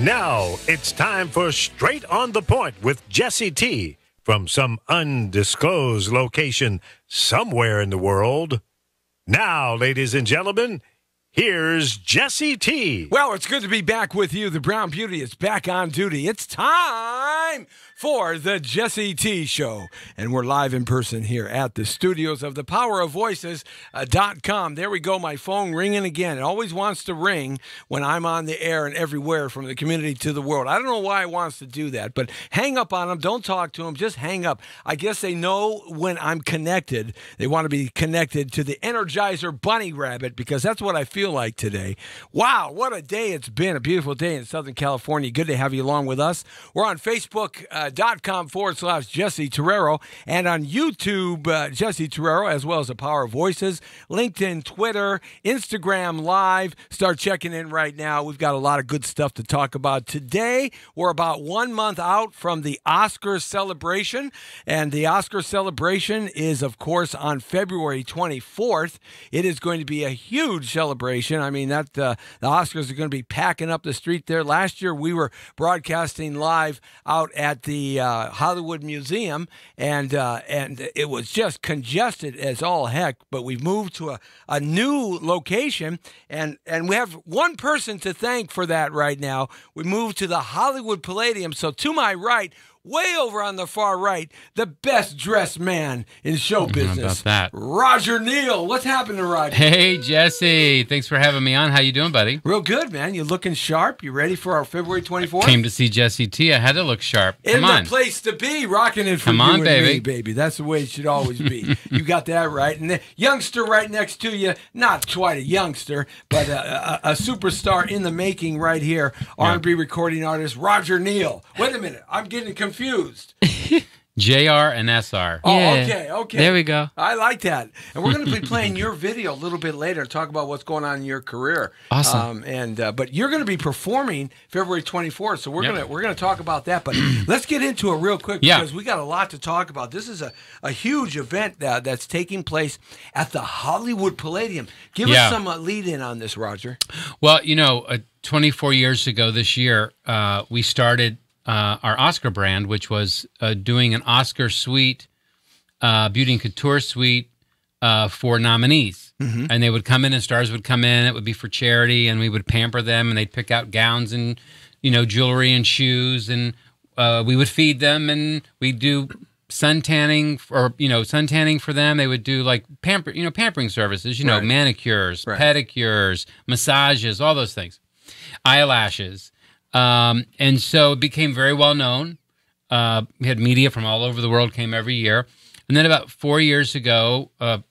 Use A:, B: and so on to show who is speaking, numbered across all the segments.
A: Now it's time for Straight on the Point with Jesse T. from some undisclosed location somewhere in the world. Now, ladies and gentlemen, here's Jesse T.
B: Well, it's good to be back with you. The Brown Beauty is back on duty. It's time for the Jesse T Show. And we're live in person here at the studios of thepowerofvoices.com. There we go, my phone ringing again. It always wants to ring when I'm on the air and everywhere from the community to the world. I don't know why it wants to do that, but hang up on them. Don't talk to them. Just hang up. I guess they know when I'm connected. They want to be connected to the Energizer Bunny Rabbit because that's what I feel like today. Wow, what a day it's been. A beautiful day in Southern California. Good to have you along with us. We're on Facebook.com/Jesse Terrero and on YouTube, Jesse Terrero, as well as the Power of Voices, LinkedIn, Twitter, Instagram Live. Start checking in right now. We've got a lot of good stuff to talk about today. We're about 1 month out from the Oscar celebration, and the Oscar celebration is, of course, on February 24th. It is going to be a huge celebration. I mean, the Oscars are going to be packing up the street there. Last year, we were broadcasting live out at the Hollywood Museum, and it was just congested as all heck. But we've moved to a new location, and we have one person to thank for that right now. We moved to the Hollywood Palladium. So to my right, way over on the far right, the best dressed man in show business.
C: About that.
B: Roger Neal. What's happening, Roger?
C: Hey, Jesse. Thanks for having me on. How you doing, buddy?
B: Real good, man. You looking sharp? You ready for our February 24th?
C: Came to see Jesse T. I had to look sharp.
B: In
C: Come on.
B: the place to be, rocking it for
C: Come
B: you
C: on,
B: and
C: baby.
B: me, baby. That's the way it should always be. You got that right. And the youngster right next to you, not quite a youngster, but a superstar in the making right here, R&B recording artist Roger Neal. Wait a minute. I'm getting confused.
C: JR and SR.
B: Oh,
D: Yeah.
B: okay.
D: There we go.
B: I like that. And we're going to be playing your video a little bit later, talk about what's going on in your career.
D: Awesome.
B: But you're going to be performing February 24th, so we're going to talk about that. But let's get into it real quick because we got a lot to talk about. This is a huge event that's taking place at the Hollywood Palladium. Give us some lead in on this, Roger.
C: Well, 24 years ago this year, we started our Oscar brand, which was doing an Oscar suite, beauty and couture suite for nominees. Mm-hmm. And they would come in and stars would come in. It would be for charity, and we would pamper them, and they'd pick out gowns and, jewelry and shoes, and we would feed them, and we'd do sun tanning for them. They would do like pampering services,
B: Right.
C: manicures,
B: Right.
C: pedicures, massages, all those things, eyelashes. And so it became very well known. We had media from all over the world came every year. And then about 4 years ago, a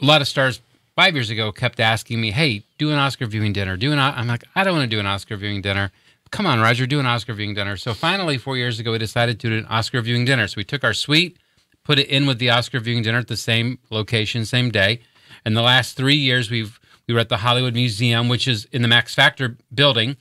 C: lot of stars 5 years ago kept asking me, hey, do an Oscar viewing dinner. I'm like, I don't want to do an Oscar viewing dinner. Come on, Roger, do an Oscar viewing dinner. So finally, 4 years ago, we decided to do an Oscar viewing dinner. So we took our suite, put it in with the Oscar viewing dinner at the same location, same day. And the last 3 years, we were at the Hollywood Museum, which is in the Max Factor building.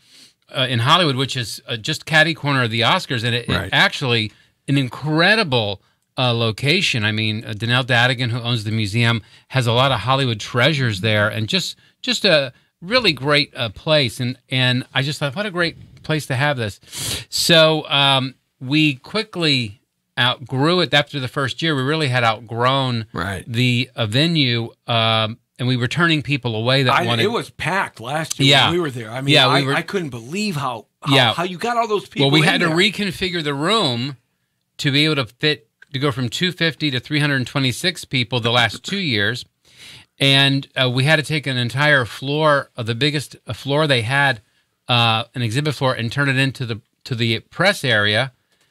C: In Hollywood, which is just catty corner of the Oscars, and it actually an incredible location. I mean, Danelle Dadigan, who owns the museum, has a lot of Hollywood treasures there, and just a really great place. And I just thought, what a great place to have this. So we quickly outgrew it. After the first year, we really had outgrown the venue. And we were turning people away that wanted.
B: It was packed last year when we were there. I mean, I couldn't believe how you got all those people.
C: Well, we had to reconfigure the room to be able to go from 250 to 326 people the last 2 years. And we had to take an entire floor, the biggest floor they had, an exhibit floor, and turn it into the press area.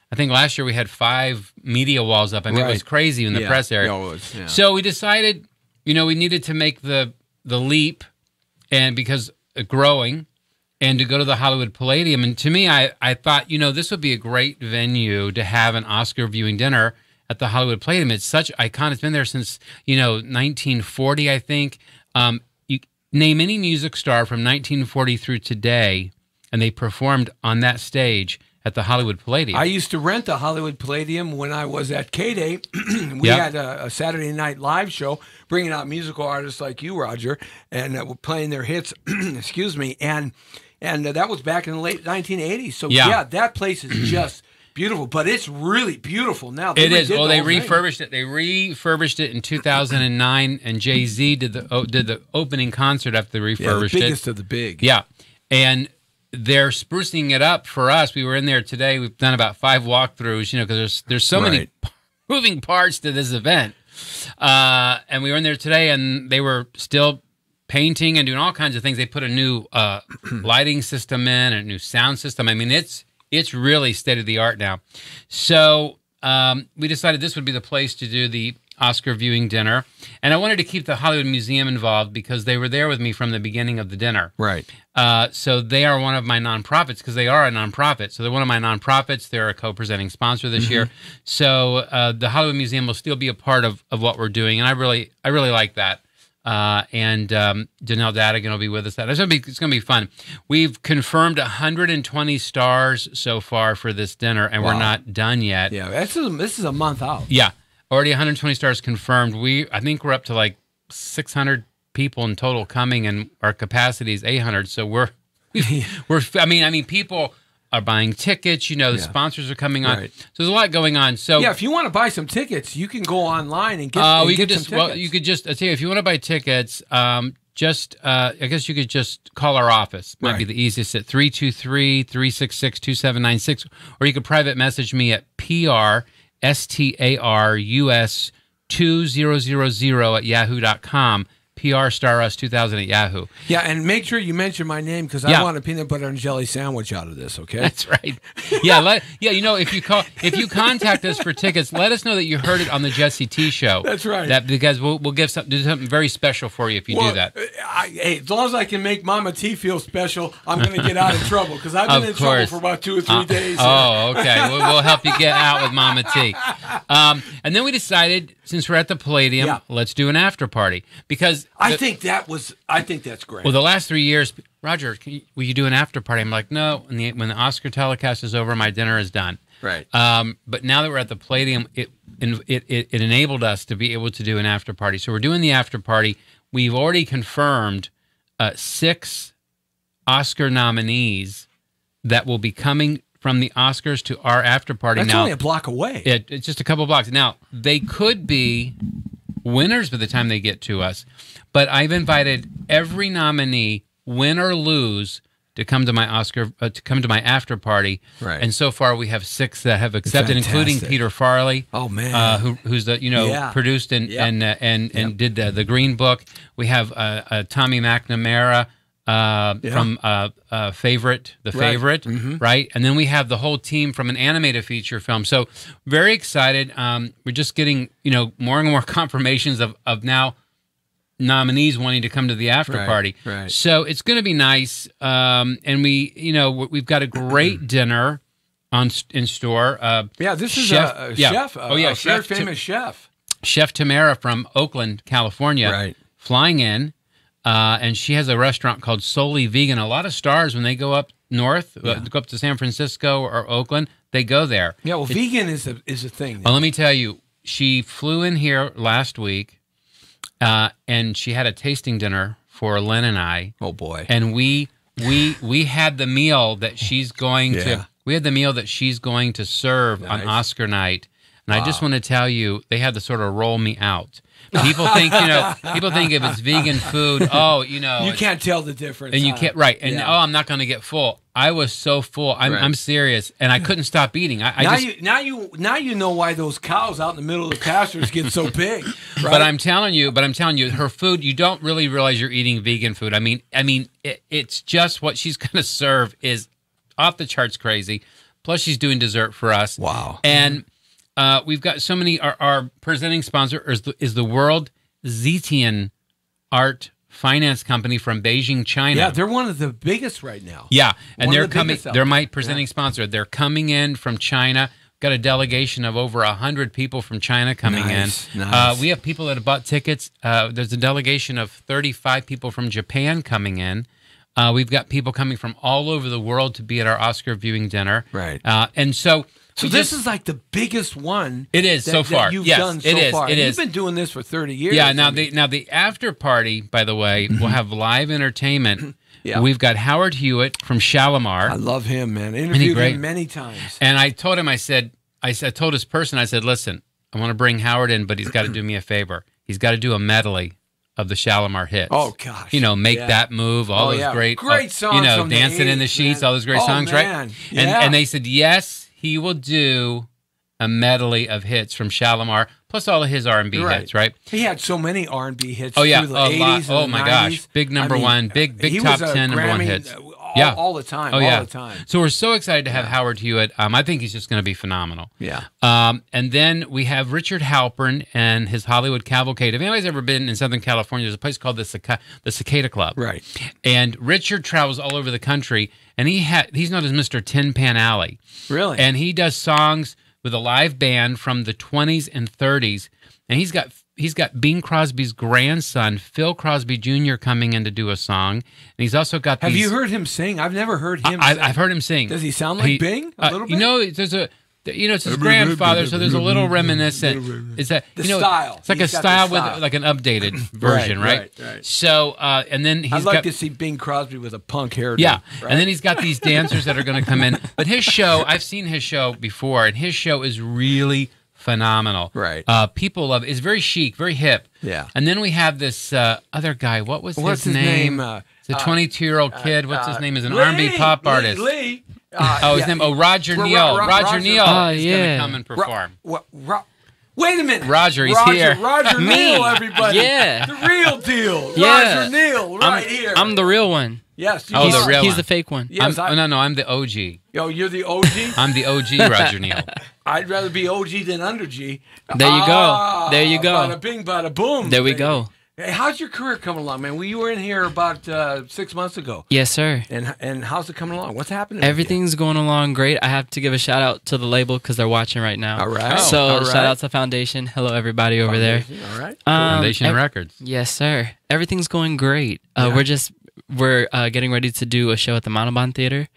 C: I think last year we had 5 media walls up. I mean, it was crazy in the press area.
B: Yeah, it was, yeah.
C: So we decided, we needed to make the leap, and because growing, and to go to the Hollywood Palladium. And to me, I thought, this would be a great venue to have an Oscar viewing dinner at the Hollywood Palladium. It's such icon. It's been there since 1940, I think. You name any music star from 1940 through today, and they performed on that stage at the Hollywood Palladium.
B: I used to rent the Hollywood Palladium when I was at K-Day. We had a Saturday night live show bringing out musical artists like you, Roger, and playing their hits, excuse me. And And that was back in the late 1980s. So,
C: Yeah.
B: yeah that place is just beautiful. But it's really beautiful now.
C: It is. Well, they refurbished it. They refurbished it in 2009, and Jay-Z did the opening concert after they refurbished
B: the biggest of the big.
C: Yeah. And they're sprucing it up for us. We were in there today. We've done about 5 walkthroughs, because there's so many moving parts to this event. And we were in there today, and they were still painting and doing all kinds of things. They put a new lighting system in, a new sound system. I mean, it's really state of the art now. So we decided this would be the place to do the Oscar viewing dinner, and I wanted to keep the Hollywood Museum involved because they were there with me from the beginning of the dinner.
B: Right.
C: So they are one of my nonprofits because they are a nonprofit. So they're one of my nonprofits. They're a co-presenting sponsor this year. So the Hollywood Museum will still be a part of what we're doing, and I really like that. And Janelle Dadigan will be with us. It's going to be fun. We've confirmed 120 stars so far for this dinner, and we're not done yet.
B: Yeah, this is a month out.
C: Yeah, already 120 stars confirmed. I think we're up to like 600 people in total coming, and our capacity is 800. So we're I mean, people are buying tickets. The sponsors are coming on. Right. So there's a lot going on. So
B: yeah, if you want to buy some tickets, you can go online and get some tickets.
C: Well, you could just, I tell you, if you want to buy tickets, I guess you could just call our office. Might be the easiest at 323-366-2796, or you could private message me at PRSTARUS2000 at PRStarUs2000 at Yahoo.
B: Yeah, and make sure you mention my name because I want a peanut butter and jelly sandwich out of this. Okay,
C: that's right. Yeah, if you contact us for tickets, let us know that you heard it on the Jesse T Show.
B: That's right.
C: Because we'll do something very special for you if you do that.
B: Hey, as long as I can make Mama T feel special, I'm going to get out of trouble because I've been in trouble for about 2 or 3 days.
C: Oh, okay. We'll help you get out with Mama T. And then we decided, since we're at the Palladium, let's do an after party because
B: I think that's great.
C: Well, the last 3 years, Roger, will you do an after party? I'm like, no. When the Oscar telecast is over, my dinner is done.
B: Right.
C: But now that we're at the Palladium, it enabled us to be able to do an after party. So we're doing the after party. We've already confirmed 6 Oscar nominees that will be coming from the Oscars to our after party.
B: That's
C: now,
B: only a block away.
C: It's just a couple blocks. Now, they could be winners by the time they get to us, but I've invited every nominee, win or lose, to come to my after party. Right. And so far we have 6 that have accepted, including Peter Farley. Oh man, who's the produced and did the Green Book. We have Tommy McNamara. From Favorite, right? And then we have the whole team from an animated feature film. So very excited. We're just getting, more and more confirmations of now nominees wanting to come to the after party. Right. So it's going to be nice. And we've got a great dinner in store.
B: This is a chef. A very famous chef.
C: Chef Tamara from Oakland, California, flying in. And she has a restaurant called Solely Vegan. A lot of stars, when they go up north, go up to San Francisco or Oakland, they go there.
B: Yeah, well, vegan is a thing.
C: Well, let me tell you, she flew in here last week, and she had a tasting dinner for Len and I.
B: Oh boy!
C: And we had the meal that she's going to. We had the meal that she's going to serve on Oscar night. And I just want to tell you, they had to sort of roll me out. People think, if it's vegan food, you
B: can't tell the difference.
C: And you can't, right. And I'm not going to get full. I was so full. I'm serious. And I couldn't stop eating. Now
B: you know why those cows out in the middle of the pastures get so big. Right?
C: But I'm telling you, her food, you don't really realize you're eating vegan food. I mean, it's just what she's going to serve is off the charts crazy. Plus she's doing dessert for us.
B: Wow.
C: And we've got so many. Our presenting sponsor is the World Zetian Art Finance Company from Beijing, China.
B: Yeah, they're one of the biggest right now.
C: Yeah, and they're coming. They're my presenting sponsor. They're coming in from China. Got a delegation of over 100 people from China coming in. Nice. We have people that have bought tickets. There's a delegation of 35 people from Japan coming in. We've got people coming from all over the world to be at our Oscar viewing dinner.
B: Right.
C: And so
B: this is like the biggest one.
C: It is so far.
B: That you've done so far.
C: It is.
B: You've been doing this for 30 years.
C: Yeah. Now the after party, by the way, will have live entertainment.
B: Yeah.
C: We've got Howard Hewitt from Shalimar.
B: I love him, man. Interviewed him many times.
C: And I told him, I told his person, I said, listen, I want to bring Howard in, but he's got to do me a favor. He's got to do a medley of the Shalimar hits.
B: Oh, gosh.
C: You know, Make That Move, all those great
B: songs.
C: You know,
B: from
C: Dancing
B: the
C: in the
B: 80s,
C: Sheets,
B: man.
C: all those great songs,
B: man.
C: right?
B: Yeah.
C: And they said, yes, he will do a medley of hits from Shalimar, plus all of his R&B hits, right?
B: He had so many R&B hits
C: through
B: the 80s and
C: my
B: 90s.
C: gosh. Big number one, big top 10 number one hits.
B: All the time.
C: Oh, yeah.
B: All the time.
C: So we're so excited to have Howard Hewitt. I think he's just going to be phenomenal.
B: Yeah.
C: And then we have Richard Halpern and his Hollywood Cavalcade. If anybody's ever been in Southern California, there's a place called the Cicada Club.
B: Right.
C: And Richard travels all over the country, and he's known as Mr. Tin Pan Alley.
B: Really?
C: And he does songs with a live band from the 20s and 30s. And he's got Bing Crosby's grandson, Phil Crosby Jr., coming in to do a song. And he's also got
B: Have you heard him sing? I've never heard him sing.
C: I've heard him sing.
B: Does he sound like Bing a little bit?
C: You know, it's his grandfather, so there's a little reminiscent. Is that
B: style?
C: It's like
B: He's
C: a
B: got the
C: style
B: style.
C: with like an updated version, right?
B: Right.
C: So, and then
B: I'd like to see Bing Crosby with a punk hairdo.
C: Yeah,
B: right?
C: and then he's got these dancers that are going to come in. But his show, I've seen his show before, and his show is really phenomenal.
B: Right.
C: People love it. It's very chic, very hip.
B: Yeah.
C: And then we have this other guy. What's his name? It's a 22-year-old kid. What's his name? Is an R&B pop artist.
B: Lee.
C: His name? Oh, Roger Neal. Roger Neal is going to come and perform.
B: Wait a minute.
C: Roger, he's here.
B: Roger Neal, everybody.
D: Yeah.
B: The real deal.
D: Yeah.
B: Roger Neal, here.
D: I'm the real one.
B: Yes.
C: the real
D: He's
C: one.
D: the fake one.
B: Yes,
C: I'm the OG.
B: Yo, you're the OG?
C: I'm the OG Roger Neal.
B: I'd rather be OG than under G.
D: There you go. There you go.
B: Bada bing, bada boom.
D: There we
B: baby.
D: go.
B: Hey, how's your career coming along, man? You were in here about 6 months ago.
D: Yes, sir.
B: And how's it coming along? What's happening?
D: Everything's going along great. I have to give a shout out to the label because they're watching right now.
B: All right.
D: So shout out to Foundation. Hello, everybody over there.
B: All right.
C: Foundation Records.
D: Yes, sir. Everything's going great. We're getting ready to do a show at the Montalban Theater,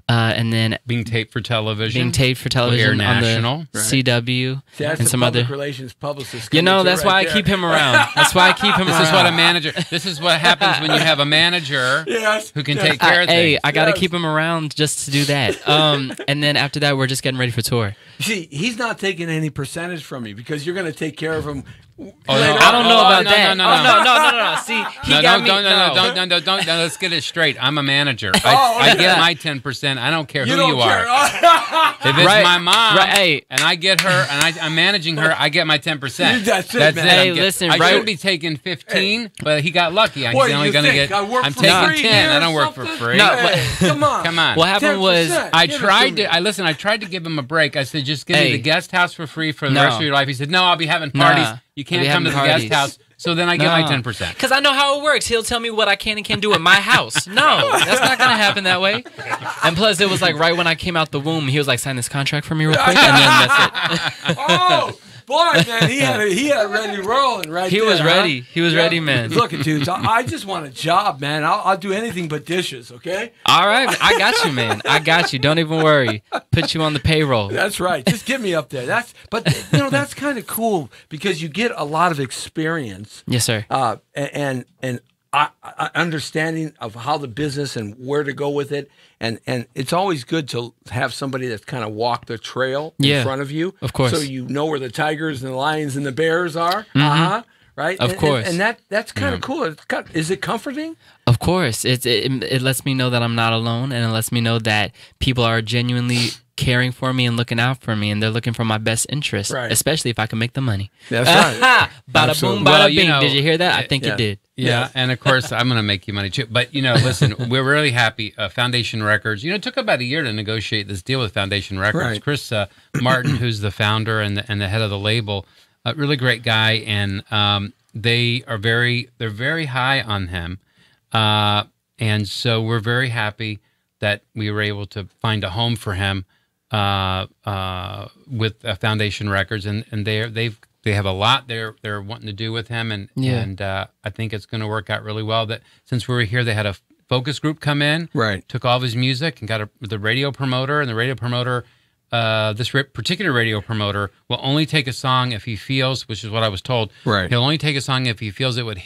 D: and then
C: being taped for television.
D: on the
C: National.
D: CW
B: See, that's
D: and
B: the
D: some
B: public
D: other
B: relations publicist.
D: You know, that's why I keep him around. That's why I keep him around.
C: This is what a manager. This is what happens when you have a manager who can take care of things.
D: Hey, I got to keep him around just to do that. And then after that, we're just getting ready for tour.
B: See, he's not taking any percentage from you because you're going to take care of him.
D: I don't know about that.
B: No.
D: See, he got me.
C: Don't. Let's get it straight. I'm a manager. I get my 10%. I don't care who you are. If it's my mom and I get her and I'm managing her, I get my 10%.
B: That's it, man.
D: Hey, listen,
C: I should be taking 15, but he got lucky. He's only going to get. I'm taking 10. I don't work for free.
B: Come on.
D: What happened was
C: I tried to give him a break. I said, just give me the guest house for free for the rest of your life. He said, no, I'll be having parties. You can't come to the guest house. So then I get my 10%.
D: Because I know how it works. He'll tell me what I can and can't do at my house. No, that's not going to happen that way. And plus, it was like right when I came out the womb, he was like, sign this contract for me real quick, and then that's it.
B: Oh, boy, man, he had it ready rolling right
D: He
B: there.
D: was ready. He was ready, man.
B: Look at dudes. I just want a job, man. I'll do anything but dishes, okay?
D: All right. I got you, man. I got you. Don't even worry. Put you on the payroll.
B: That's right. Just get me up there. But that's kind of cool because you get a lot of experience.
D: Yes, sir.
B: And understanding of how the business and where to go with it. And it's always good to have somebody that's kind of walked the trail in front of you.
D: Of course.
B: So you know where the tigers and the lions and the bears are. Right?
D: Of course.
B: And that's kind of cool. Is it comforting?
D: Of course. It lets me know that I'm not alone, and it lets me know that people are genuinely caring for me and looking out for me, and they're looking for my best interest, especially if I can make the money.
B: That's right.
D: Bada boom, bada bing. Did you hear that? I think you did.
C: Yeah, and of course, I'm going to make you money too. But, listen, we're really happy. Foundation Records, it took about a year to negotiate this deal with Foundation Records.
B: Right.
C: Chris Martin, who's the founder and the head of the label, a really great guy, and they're very high on him. And so we're very happy that we were able to find a home for him with Foundation Records, and they have a lot they're wanting to do with him, and I think it's going to work out really well. That since we were here, they had a focus group come in, took all of his music and got the radio promoter, and the radio promoter, this particular radio promoter will only take a song if he feels, which is what I was told, he'll only take a song if he feels it would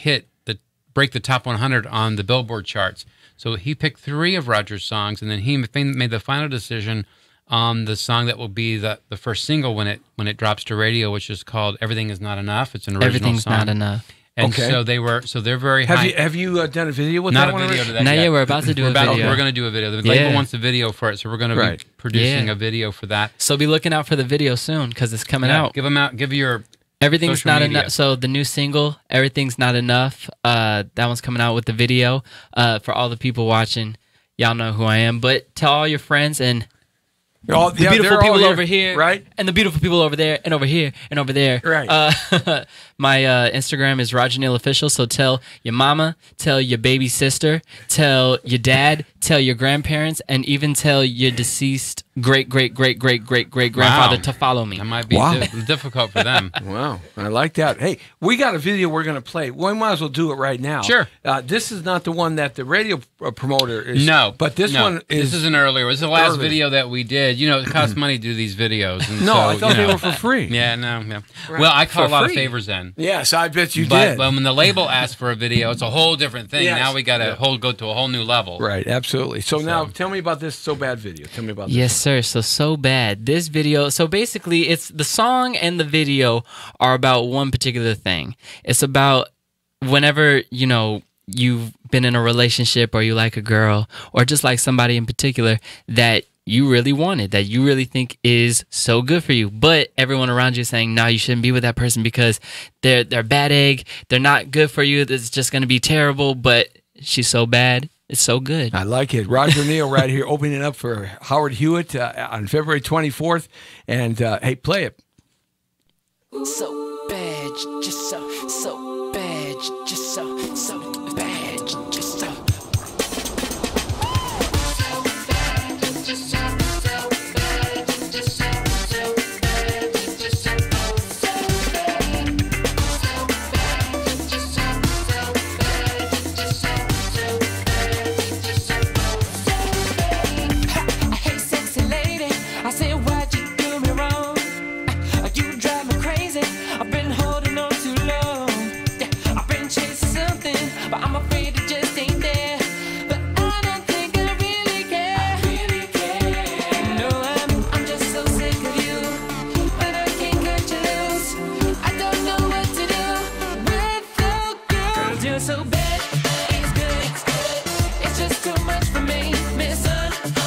C: break the top 100 on the Billboard charts. So he picked 3 of Roger's songs, and then he made the final decision on the song that will be the first single when it drops to radio, which is called "Everything Is Not Enough." It's an original
D: Everything's
C: song.
D: Not Enough.
C: And so they're very high.
B: Have you done a video with
C: Not
B: that
C: a
B: one?
C: video to that
D: Not
C: yet.
D: yet. We're about to do a video.
C: We're going to do a video. The label wants a video for it, so we're going to be producing a video for that.
D: So be looking out for the video soon because it's coming out.
C: Give them out. Give your
D: Everything's
C: social
D: Not
C: media.
D: Enough. So the new single, Everything's Not Enough, that one's coming out with the video. For all the people watching, y'all know who I am. But tell all your friends and the beautiful people over here,
B: right?
D: And the beautiful people over there, and over here, and over there.
B: Right.
D: My Instagram is Roger Neal Official. So tell your mama, tell your baby sister, tell your dad, tell your grandparents, and even tell your deceased great grandfather to follow me.
C: That might be difficult for them.
B: Wow, I like that. Hey, we got a video we're going to play. We might as well do it right now.
C: Sure.
B: This is not the one that the radio promoter is.
C: No,
B: but this one is.
C: This is an earlier. This is the last video that we did. You know, it costs money to do these videos. And
B: No,
C: so,
B: I thought they were for free.
C: Yeah, no. Well, I caught a lot of favors then.
B: Yes, I bet you
C: But
B: did.
C: when the label asked for a video, it's a whole different thing.
B: Yes.
C: Now we got to go to a whole new level.
B: Right, absolutely. So now, tell me about this So Bad video. Tell me about this.
D: Yes, sir. So bad. This video. So basically, it's the song and the video are about one particular thing. It's about whenever you've been in a relationship or you like a girl or just like somebody in particular that you really wanted, that you really think is so good for you, but everyone around you is saying, no, you shouldn't be with that person because they're a bad egg. They're not good for you. It's just going to be terrible, but she's so bad. It's so good.
B: I like it. Roger Neal right here opening up for Howard Hewitt on February 24th. And, hey, play it.
E: So bad, just so bad, just so bad, just so. Hey, sexy lady, I said, why'd you do me wrong? You drive me crazy. I've been holding on too long. Yeah, I've been chasing something, but I'm afraid it just ain't there. But I don't think I really care. I really care. No, I'm just so sick of you, but I can't cut you loose. I don't know what to do without you. 'Cause you're so bad, it's good. It's just too much for me, misunderstood.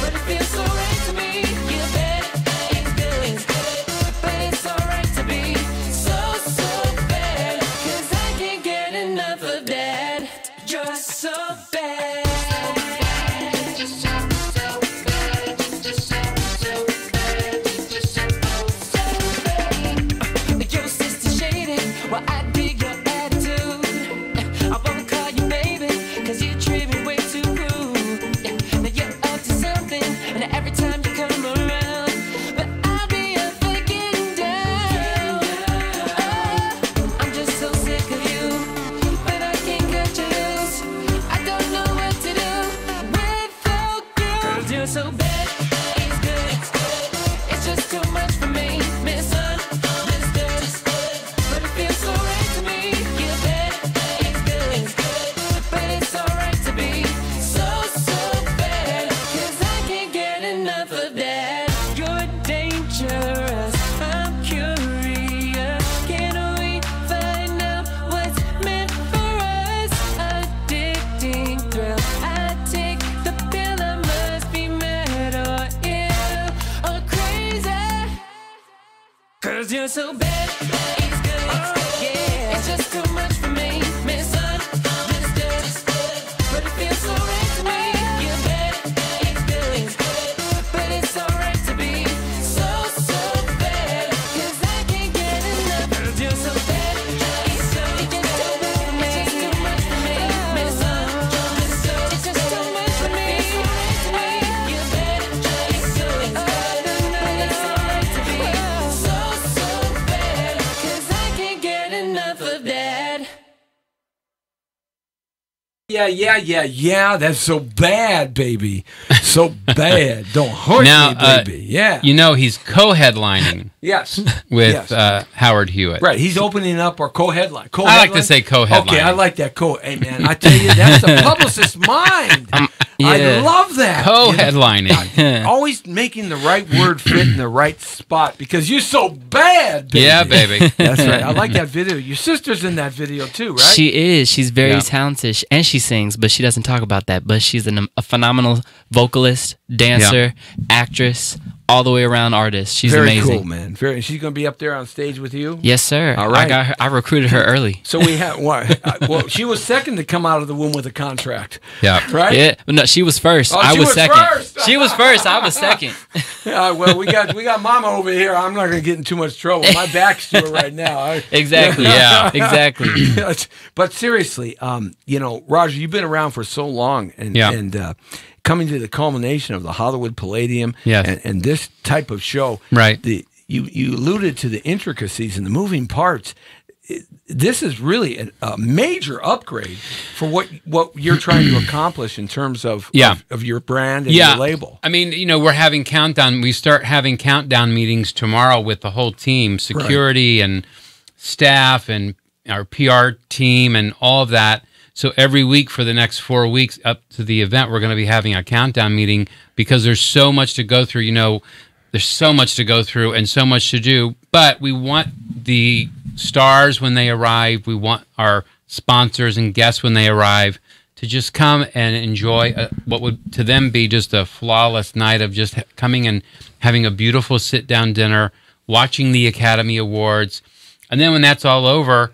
E: But it feels so right to me. You're bad, it's good. But it's alright to be so bad. 'Cause I can't get enough of that. You're so bad. Your sister shaded, well I dig your attitude. I won't call you baby, 'cause you treat me way too rude. Now you're up to something, and every time you come around, but I'll be up fucking down. Oh, I'm just so sick of you, but I can't cut you loose. I don't know what to do without you. 'Cause you're so bad, it's good. It's just too much for me, misunderstood. But it feels so right to me. You're bad, it's good. But it's alright to be so bad. 'Cause I can't get enough of that. You're dangerous, I'm curious. Can we find out what's meant for us? Addicting thrill. I take the pill, I must be mad or ill or crazy. 'Cause you're so bad, it's good. Yeah, it's just too much for me, misunderstood. But it feels so right to me. You're bad, it's good. But it's alright to be so bad. 'Cause I can't get enough. 'Cause you're so bad, it's good. It's just too much for me. It's just too much for me, misunderstood. It's just too much for me. You're bad, it's good. But it's alright to be so bad. 'Cause I can't get enough of that.
B: Yeah. That's so bad, baby. So bad. Don't hurt
C: Now,
B: me, baby. Yeah.
C: You know, he's co-headlining
B: Yes.
C: with
B: Yes.
C: Howard Hewitt.
B: Right, he's opening up our co-headline.
C: I like to say co-headline.
B: Okay, I like that Hey, man, I tell you, that's the publicist's mind. I
D: Yeah.
B: love that.
C: Co-headlining.
B: Always making the right word fit in the right spot because you're so bad, baby.
C: Yeah, baby.
B: That's right. I like that video. Your sister's in that video too, right?
D: She is. She's very
C: Yeah.
D: talented, and she sings, but she doesn't talk about that. But she's a phenomenal vocalist, dancer, actress, all the way around artist. She's
B: Very
D: amazing.
B: cool, man. She's going to be up there on stage with you?
D: Yes, sir.
B: All right.
D: I got her. I recruited her early.
B: So we have what? Well, she was second to come out of the womb with a contract.
C: Yeah.
B: Right?
D: Yeah, no, she was first.
B: Oh,
D: I
B: she
D: was
B: was
D: second.
B: first.
D: She was first. I was second.
B: Well, we got Mama over here. I'm not going to get in too much trouble. My back's to her right now.
D: Exactly.
C: Yeah.
D: Exactly.
B: But seriously, Roger, you've been around for so long, and coming to the culmination of the Hollywood Palladium,
C: Yes.
B: and this type of show,
C: Right.
B: You alluded to the intricacies and the moving parts. This is really a major upgrade for what you're trying to accomplish in terms of your brand and your label.
C: I mean, we're having countdown. We start having countdown meetings tomorrow with the whole team, security and staff and our PR team and all of that. So every week for the next 4 weeks up to the event, we're going to be having a countdown meeting because there's so much to go through. There's so much to go through and so much to do. But we want the stars when they arrive. We want our sponsors and guests when they arrive to just come and enjoy what would to them be just a flawless night of just coming and having a beautiful sit-down dinner, watching the Academy Awards. And then when that's all over,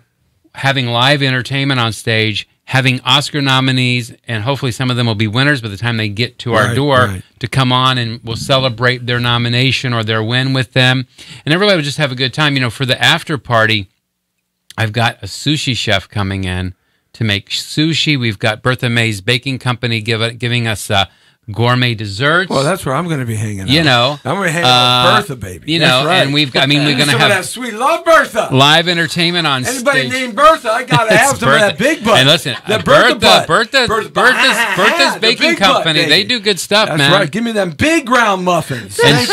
C: having live entertainment on stage, having Oscar nominees, and hopefully some of them will be winners by the time they get to our door to come on, and we'll celebrate their nomination or their win with them. And everybody will just have a good time. For the after party, I've got a sushi chef coming in to make sushi. We've got Bertha May's Baking Company giving us gourmet desserts.
B: Well, that's where I'm going to be hanging out. I'm going to hang out with Bertha, baby.
C: That's right. And we've got, we're going to have
B: that sweet love, Bertha.
C: Live entertainment on
B: Anybody
C: stage.
B: named Bertha, I got to have some of that big butt.
C: And listen,
B: that
C: Bertha's Baking Company, they do good stuff,
B: that's
C: man.
B: That's right. Give me them big round muffins.
C: And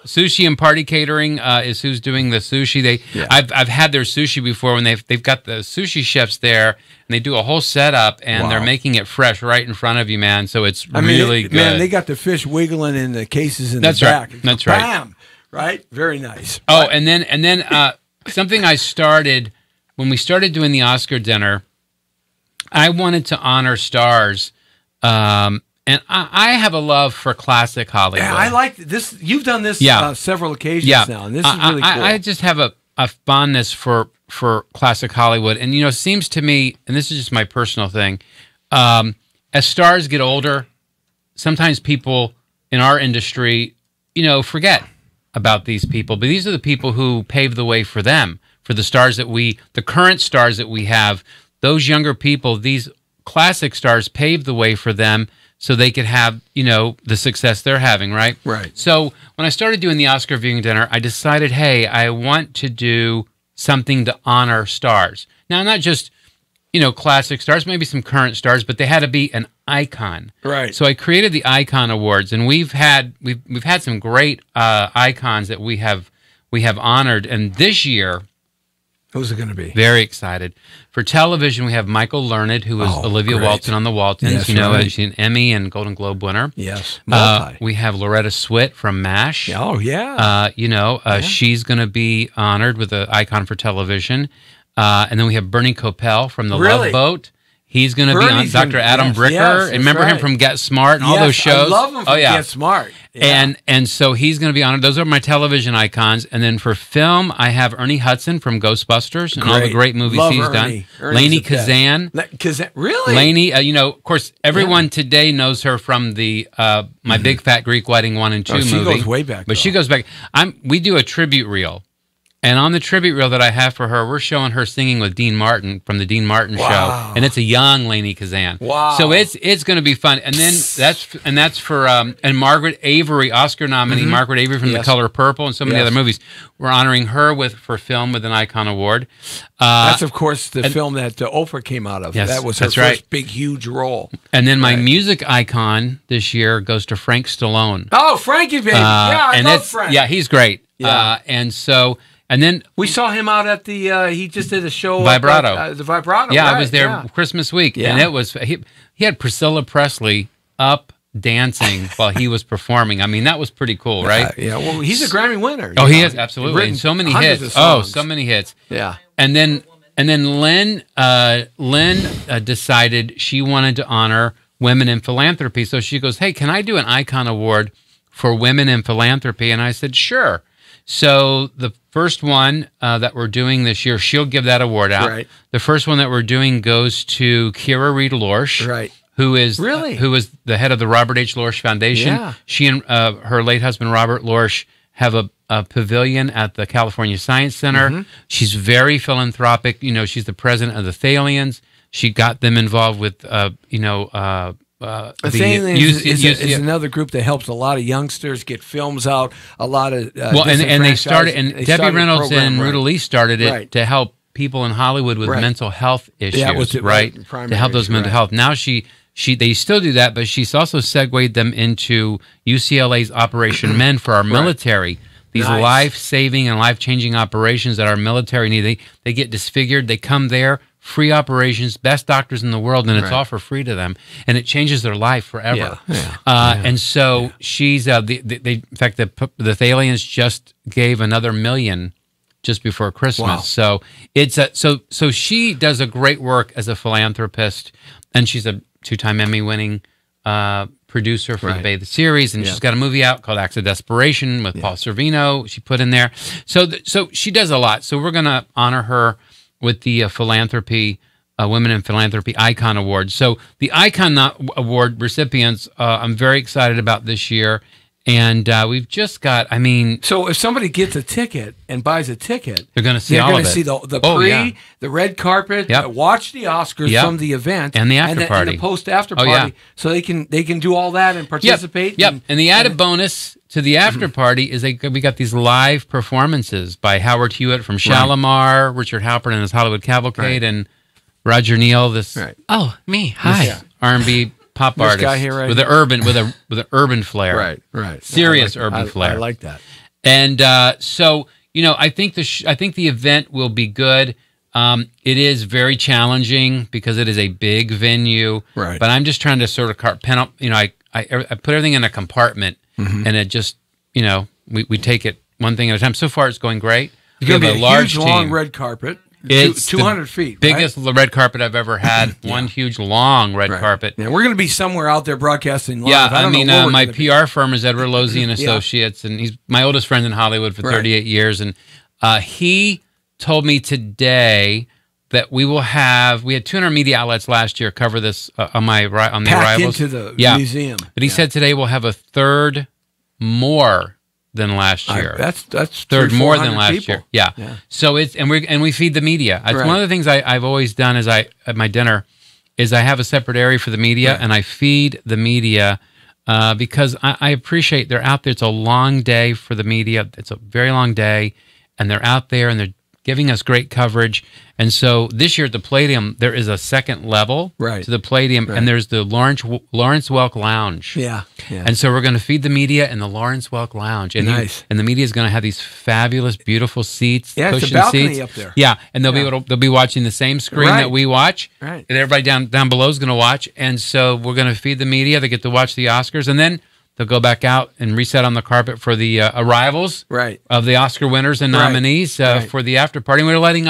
C: sushi and party catering is who's doing the sushi. I've had their sushi before when they've got the sushi chefs there, and they do a whole setup, and they're making it fresh right in front of you, man. So it's really good.
B: Man, they got the fish wiggling in the cases in
C: the
B: back.
C: That's right.
B: Bam! Right? Very nice.
C: Oh, and then something I started when we started doing the Oscar dinner, I wanted to honor stars. And I have a love for classic Hollywood.
B: Yeah, I like this. You've done this several occasions now, and this is really cool.
C: I just have a fondness for classic Hollywood. And, it seems to me, and this is just my personal thing, as stars get older, sometimes people in our industry, forget about these people. But these are the people who paved the way for them, for the current stars that we have. Those younger people, these classic stars paved the way for them, so they could have, the success they're having, right?
B: Right.
C: So when I started doing the Oscar viewing dinner, I decided, hey, I want to do something to honor stars. Now, not just, classic stars, maybe some current stars, but they had to be an icon.
B: Right.
C: So I created the Icon Awards, and we've had some great icons that we have honored. And this year,
B: who's it going to be?
C: Very excited. For television, we have Michael Learned, who was Olivia Walton on The Waltons.
B: Yes,
C: she's an Emmy and Golden Globe winner.
B: Yes.
C: We have Loretta Swit from MASH.
B: Oh, yeah.
C: She's going to be honored with an icon for television. And then we have Bernie Kopell from The Love Boat. He's going to be on Dr. Adam Bricker. Remember him from Get Smart and all those shows?
B: I love him from Get Smart. Yeah.
C: And so he's going to be honored. Those are my television icons. And then for film, I have Ernie Hudson from Ghostbusters and all the great movies he's done. Lainey Kazan.
B: Really?
C: Lainey, of course, everyone today knows her from the My Big Fat Greek Wedding 1 and 2 movie.
B: She goes way back.
C: But she goes back. We do a tribute reel. And on the tribute reel that I have for her, we're showing her singing with Dean Martin from the Dean Martin Show, and it's a young Lainey Kazan.
B: Wow!
C: So it's going to be fun. And then that's for and Margaret Avery, Oscar nominee Margaret Avery from The Color Purple and so many other movies. We're honoring her for film with an Icon Award.
B: That's of course the film that Oprah came out of.
C: Yes,
B: that was her first big huge role.
C: And then my music icon this year goes to Frank Stallone.
B: Oh, Frankie, baby! I love Frank.
C: Yeah, he's great.
B: Yeah.
C: And then
B: We saw him out at the. He just did a show.
C: Vibrato.
B: Up at, the Vibrato.
C: yeah,
B: right,
C: I was there
B: yeah.
C: Christmas week,
B: Yeah.
C: and it was he had Priscilla Presley up dancing while he was performing. I mean, that was pretty cool, right?
B: Yeah. Well, he's a Grammy winner.
C: Oh,
B: you
C: he
B: know.
C: is absolutely,
B: Written
C: and so many
B: hundreds
C: hits.
B: of songs.
C: So many hits.
B: Yeah.
C: And then Lynn decided she wanted to honor women in philanthropy. So she goes, "Hey, can I do an icon award for women in philanthropy?" And I said, "Sure." So the first one that we're doing this year, she'll give that award out.
B: Right.
C: The first one that we're doing goes to Kira Reed Lorsch.
B: Right.
C: Who is
B: Really?
C: who is the head of the Robert H. Lorsch Foundation.
B: Yeah.
C: She and her late husband, Robert Lorsch, have a pavilion at the California Science Center.
B: Mm-hmm.
C: She's very philanthropic. You know, she's the president of the Thalians. She got them involved with,
B: The thing is another group that helps a lot of youngsters get films out. A lot of
C: and they started, and Debbie
B: started a
C: Reynolds
B: program,
C: and
B: right.
C: Ruta Lee started it
B: Right.
C: to help people in Hollywood with
B: Right.
C: mental health issues,
B: That was it,
C: right?
B: right, primary
C: To help those
B: issue,
C: mental
B: right.
C: health. Now they still do that, but she's also segued them into UCLA's Operation Men for our military. These
B: Nice.
C: life-saving and life-changing operations that our military need. They get disfigured. They come there, free operations, best doctors in the world, and it's all for free to them. And it changes their life forever.
B: Yeah.
C: And so she's, in fact, the Thalians just gave another $1 million just before Christmas.
B: Wow.
C: So it's so she does a great work as a philanthropist, and she's a 2-time Emmy-winning producer for the series, and she's got a movie out called Acts of Desperation with Paul Sorvino. She put in there, so she does a lot. So we're going to honor her with the philanthropy, Women in Philanthropy Icon Award. So the Icon Award recipients, I'm very excited about this year. And we've just got, I mean...
B: So if somebody gets a ticket and buys a ticket...
C: They're going to see
B: they're
C: all
B: going
C: of
B: to
C: it.
B: see the the red carpet,
C: Yep.
B: watch the Oscars
C: Yep.
B: from the event.
C: And the after
B: and
C: party.
B: And the post-after
C: Oh,
B: party.
C: yeah.
B: So they can do all that and participate.
C: Yep. And the added bonus to the after party is we got these live performances by Howard Hewitt from Shalimar, Richard Halpern and his Hollywood Cavalcade, and Roger Neal, this
D: Oh, me. Hi.
B: Yeah.
C: R&B pop
B: This
C: artist
B: guy here right
C: with
B: here.
C: an urban flair.
B: Right.
C: Serious
B: I like-
C: urban flair.
B: I like that.
C: And so, I think the event will be good. It is very challenging because it is a big venue.
B: Right.
C: But I'm just trying to sort of pen up. I put everything in a compartment,
B: Mm-hmm.
C: and it just we take it one thing at a time. So far, it's going great.
B: It's going to be a
C: large
B: huge,
C: team.
B: long red carpet.
C: It's
B: 200 feet.
C: biggest red carpet I've ever had. One huge long red
B: right?
C: carpet.
B: Yeah, we're going to be somewhere out there broadcasting live.
C: Yeah,
B: I don't know where we're
C: my
B: gonna be.
C: PR firm is Edward Losey and Associates, and he's my oldest friend in Hollywood for
B: Right.
C: 38 years. And he told me today that we had 200 media outlets last year cover this on the
B: Packed
C: arrivals
B: into the museum.
C: But he said today we'll have a third more than last year.
B: That's
C: third
B: 300-400
C: more than last
B: people.
C: year. Yeah. So it's and we feed the media. It's
B: Right.
C: one of the things I've always done is at my dinner is I have a separate area for the media and I feed the media because I appreciate they're out there. It's a long day for the media. It's a very long day, and they're out there and they're giving us great coverage. And so this year at the Palladium, there is a second level to the Palladium, and there's the Lawrence Welk Lounge.
B: Yeah.
C: And so we're going to feed the media in the Lawrence Welk Lounge. And
B: Nice.
C: and the media is going to have these fabulous, beautiful seats,
B: Yeah, it's a
C: cushion
B: balcony
C: seats.
B: up there.
C: Yeah, and they'll be watching the same screen
B: Right.
C: that we watch.
B: Right.
C: And everybody down below is going to watch. And so we're going to feed the media. They get to watch the Oscars, and then they'll go back out and reset on the carpet for the arrivals of the Oscar winners and nominees for the after party. And we're letting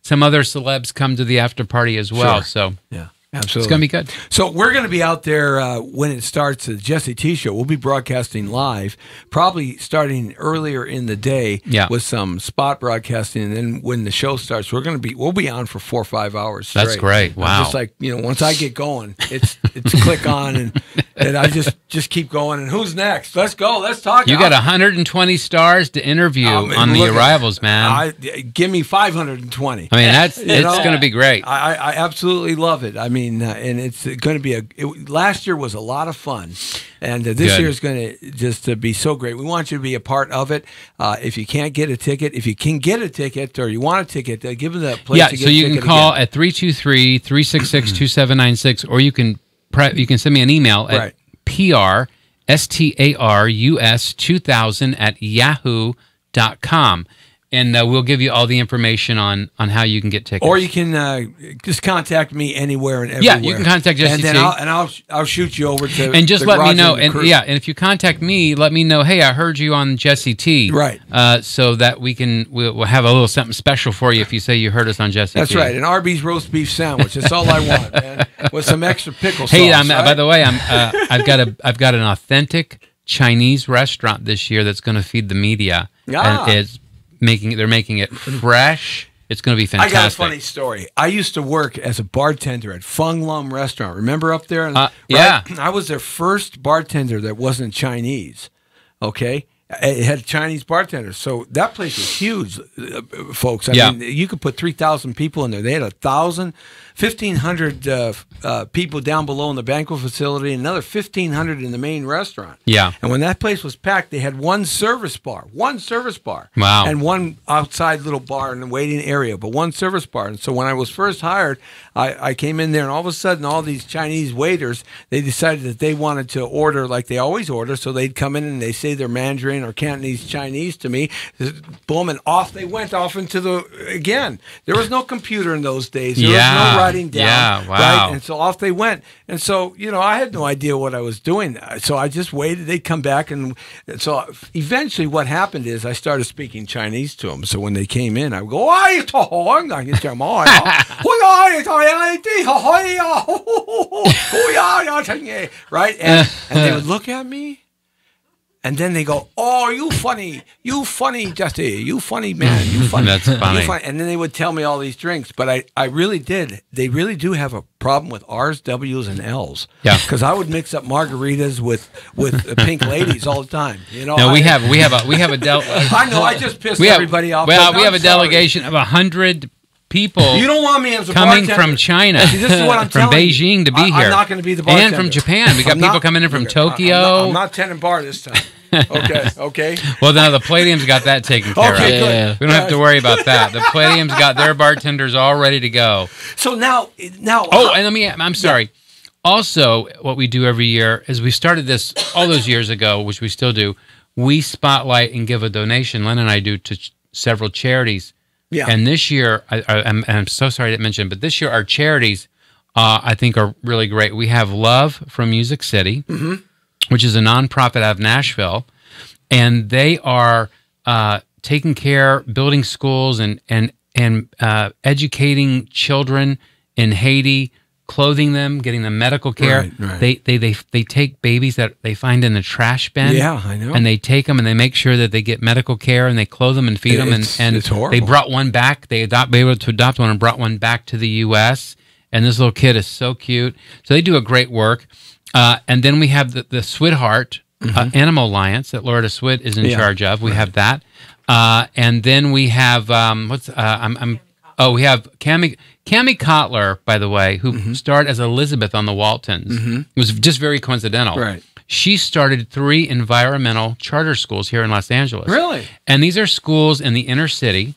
C: some other celebs come to the after party as well.
B: Sure.
C: So
B: Yeah. Absolutely.
C: it's going to be good.
B: So we're going to be out there when it starts, the Jesse T Show. We'll be broadcasting live, probably starting earlier in the day with some spot broadcasting. And then when the show starts, we'll be on for 4 or 5 hours straight.
C: That's great. Wow.
B: Just like, once I get going, it's click on and I just keep going. And who's next? Let's go. Let's talk.
C: You got 120 stars to interview on the arrivals, man.
B: Give me 520.
C: I mean, it's going to be great.
B: I absolutely love it. I mean, and it's going to be last year was a lot of fun, and this year is going to just be so great. We want you to be a part of it. If you can't get a ticket, if you can get a ticket or you want a ticket, give them that place. To get
C: so you
B: a
C: can
B: ticket
C: call
B: again.
C: at 323-366-2796, or you can send me an email at PRSTARUS2000 at yahoo.com. KTNT.com. And we'll give you all the information on how you can get tickets.
B: Or you can just contact me anywhere and everywhere.
C: Yeah, you can contact Jesse
B: and then
C: T.
B: I'll shoot you over to
C: and just
B: the
C: let me
B: garage
C: know.
B: and the
C: And
B: crew.
C: yeah, and if you contact me, let me know. Hey, I heard you on Jesse T.
B: Right.
C: So that we'll have a little something special for you if you say you heard us on Jesse
B: That's
C: T.
B: right, an Arby's roast beef sandwich. That's all I want, man, with some extra pickle sauce.
C: Hey,
B: right?
C: by the way, I've got an authentic Chinese restaurant this year that's going to feed the media.
B: Ah.
C: And they're making it fresh. It's going to be fantastic.
B: I got a funny story. I used to work as a bartender at Fung Lum Restaurant. Remember up there?
C: Yeah.
B: I was their first bartender that wasn't Chinese. Okay? It had Chinese bartenders. So that place was huge, folks. I mean, you could put 3,000 people in there. They had 1,500 people down below in the banquet facility, and another 1,500 in the main restaurant.
C: Yeah.
B: And when that place was packed, they had one service bar.
C: Wow.
B: And one outside little bar in the waiting area, but one service bar. And so when I was first hired, I came in there, and all of a sudden, all these Chinese waiters, they decided that they wanted to order like they always order. So they'd come in and they say their Mandarin or Cantonese Chinese to me. Boom, and off they went off into again. There was no computer in those days. There was no writing down.
C: Yeah, wow.
B: Right? And so off they went. And so, I had no idea what I was doing. So I just waited. They'd come back. And so eventually what happened is I started speaking Chinese to them. So when they came in, I would go, right? And they would look at me. And then they go, "Oh, you funny, Jesse, you funny man, you funny."
C: That's funny.
B: You funny. And then they would tell me all these drinks, but I really did. They really do have a problem with R's, W's, and L's.
C: Yeah.
B: Because I would mix up margaritas with pink ladies all the time.
C: No, we have a
B: I know. I just pissed everybody off.
C: Well,
B: but
C: we have a
B: I'm sorry.
C: delegation of 100 people.
B: You don't want me as a
C: coming
B: bartender.
C: from China,
B: See, this is what I'm
C: from
B: telling you.
C: Beijing to be here.
B: I'm not going to be the bartender.
C: And from Japan. We got
B: I'm
C: people
B: not-
C: coming in from Tokyo.
B: I'm not tending bar this time. Okay.
C: Well, now the Palladium's got that taken care of.
B: Okay, good.
D: Yeah.
C: We don't have to worry about that. The Palladium's got their bartenders all ready to go.
B: So now.
C: Oh, and I'm sorry. Also, what we do every year is we started this all those years ago, which we still do. We spotlight and give a donation. Len and I do to several charities.
B: Yeah.
C: And this year, I'm so sorry I didn't mention, but this year our charities, I think, are really great. We have Love from Music City, which is a nonprofit out of Nashville, and they are taking care, building schools, and educating children in Haiti, clothing them, getting them medical care.
B: Right.
C: They take babies that they find in the trash bin.
B: Yeah, I know.
C: And they take them and they make sure that they get medical care, and they clothe them and feed them. And
B: it's horrible.
C: They brought one back. They were able to adopt one and brought one back to the U.S. And this little kid is so cute. So they do a great work. And then we have the Swidheart Animal Alliance that Loretta Swid is in charge of. We have that. And then we have we have Cammie Kotler, by the way, who starred as Elizabeth on the Waltons. It was just very coincidental.
B: Right.
C: She started 3 environmental charter schools here in Los Angeles.
B: Really?
C: And these are schools in the inner city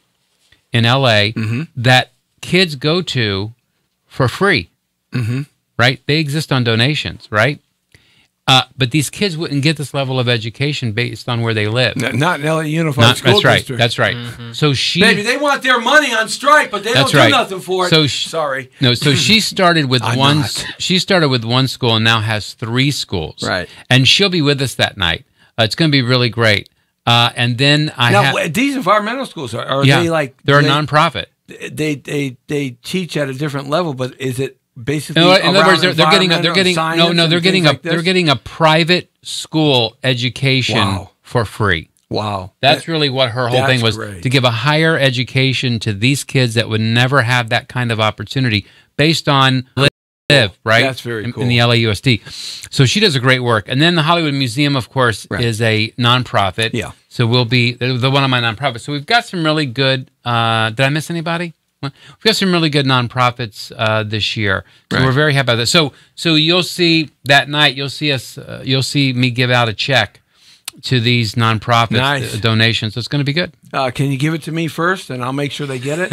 C: in L.A. That kids go to for free. Right? They exist on donations, right? But these kids wouldn't get this level of education based on where they live.
B: Not in LA Unified School
C: That's right.
B: District.
C: That's right. So she,
B: Baby, they want their money on strike, but they don't
C: That's
B: do
C: right.
B: nothing for it.
C: So
B: Sorry.
C: No, so she started with
B: I'm
C: one.
B: not.
C: She started with one school and now has 3 schools.
B: Right.
C: And she'll be with us that night. It's going to be really great. And then
B: These environmental schools are
C: yeah,
B: they like
C: they're a nonprofit.
B: They teach at a different level, but is it basically
C: No, in other words,
B: around
C: they're getting
B: environmental science and
C: they're getting
B: things like this?
C: they're getting a private school education
B: Wow.
C: for free.
B: Wow.
C: That's really what her whole thing
B: that's
C: was,
B: great.
C: to give a higher education to these kids that would never have that kind of opportunity based on live, right?
B: That's very
C: in
B: cool.
C: the LAUSD. So she does a great work. And then the Hollywood Museum, of course, is a nonprofit.
B: Yeah.
C: So we'll be the one of my nonprofits. So we've got some really good, did I miss anybody? We've got some really good nonprofits this year, so we're very happy about that. So you'll see that night. You'll see us. You'll see me give out a check to these nonprofit donations. So it's going to be good.
B: Can you give it to me first, and I'll make sure they get it?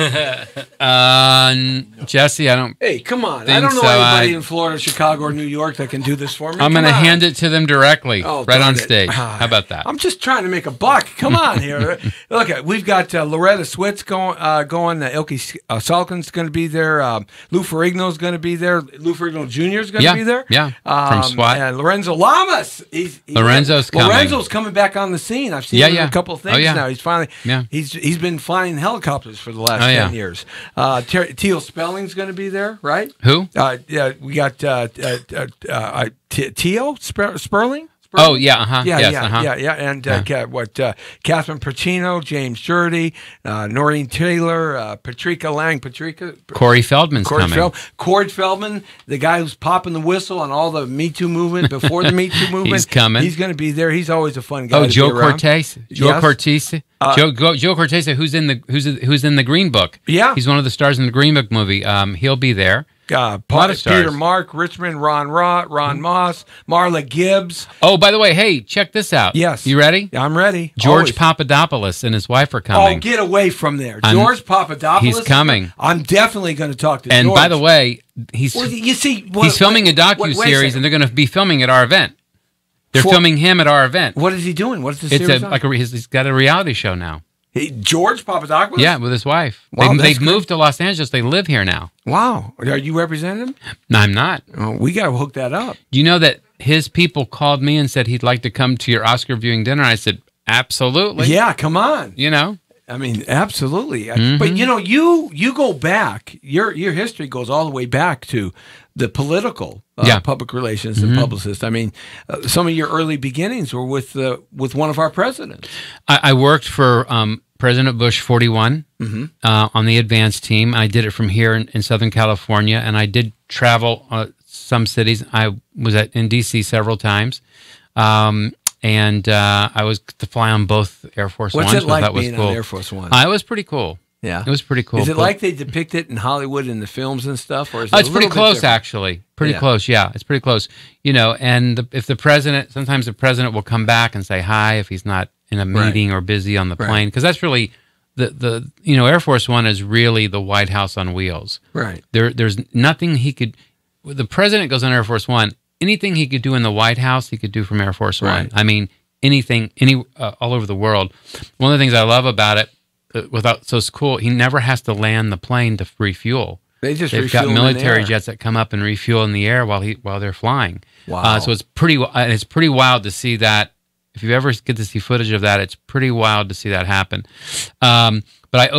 C: Jesse, I don't.
B: Hey, come on! I
C: think
B: don't know
C: so.
B: anybody in Florida, Chicago, or New York that can do this for me.
C: I'm
B: Come
C: going to
B: on.
C: hand it to them directly,
B: Oh,
C: right
B: darn
C: on
B: it.
C: stage. How about that?
B: I'm just trying to make a buck. Come on here. Look, we've got Loretta Switz going. Ilke Salkin's going to be there. Lou Ferrigno's going to be there. Lou Ferrigno Jr. is going to be there.
C: Yeah, from SWAT.
B: And Lorenzo Lamas.
C: Lorenzo's coming.
B: Lorenzo's coming back on the scene. I've seen him in a couple of things now. He's finally.
C: Yeah.
B: He's been flying helicopters for the last 10 years. Teal Spelling's going to be there, right?
C: Who?
B: Yeah, we got Teal Sperling.
C: Oh, yeah, uh-huh.
B: Yeah,
C: yes,
B: yeah. And Catherine Pacino, James Jurdy, Noreen Taylor, Patricia Lang,
C: Corey Feldman's coming.
B: Corey Feldman, the guy who's popping the whistle on all the Me Too movement, before the Me Too movement.
C: He's coming.
B: He's going to be there. He's always a fun guy.
C: Oh,
B: to
C: Joe
B: be around.
C: Cortese. Joe Cortese. Joe Cortese, who's in the Green Book.
B: Yeah.
C: He's one of the stars in the Green Book movie. He'll be there.
B: Peter
C: stars.
B: Mark, Richmond, Ron Moss, Marla Gibbs.
C: Oh, by the way, hey, check this out.
B: Yes.
C: You ready?
B: I'm ready.
C: George
B: Always.
C: Papadopoulos and his wife are coming.
B: Oh, get away from there. George Papadopoulos.
C: He's coming.
B: I'm definitely going to talk to
C: And
B: George.
C: by the way, he's filming a docu-series, and they're going to be filming at our event. They're filming him at our event.
B: What is he doing? What is the series on?
C: He's got a reality show now.
B: George Papadopoulos?
C: Yeah, with his wife.
B: Wow,
C: they've moved to Los Angeles. They live here now.
B: Wow. Are you representing him?
C: No, I'm not.
B: Oh, we got to hook that up.
C: Do you know that his people called me and said he'd like to come to your Oscar viewing dinner? I said, absolutely.
B: Yeah, come on.
C: You know?
B: I mean, absolutely. But you go back. Your history goes all the way back to the political public relations and publicist. I mean, some of your early beginnings were with one of our presidents.
C: I worked for President Bush 41 on the advance team. I did it from here in Southern California, and I did travel some cities. I was in D.C. several times. And I was to fly on both Air Force Ones.
B: What's it like
C: that was
B: being
C: cool.
B: on Air Force One?
C: It was pretty cool.
B: Yeah,
C: it was pretty cool.
B: Is it like they depict it in Hollywood in the films and stuff, or is it
C: it's pretty close actually? Pretty close. Yeah, it's pretty close. You know, and if the president, sometimes the president will come back and say hi if he's not in a meeting or busy on the plane, because that's really the Air Force One is really the White House on wheels. Right. There's nothing he could. The president goes on Air Force One. Anything he could do in the White House, he could do from Air Force One. I mean, anything, all over the world. One of the things I love about it, so it's cool. He never has to land the plane to refuel. They've got military jets that come up and refuel in the air while they're flying. Wow! So it's pretty wild to see that. If you ever get to see footage of that, it's pretty wild to see that happen. But I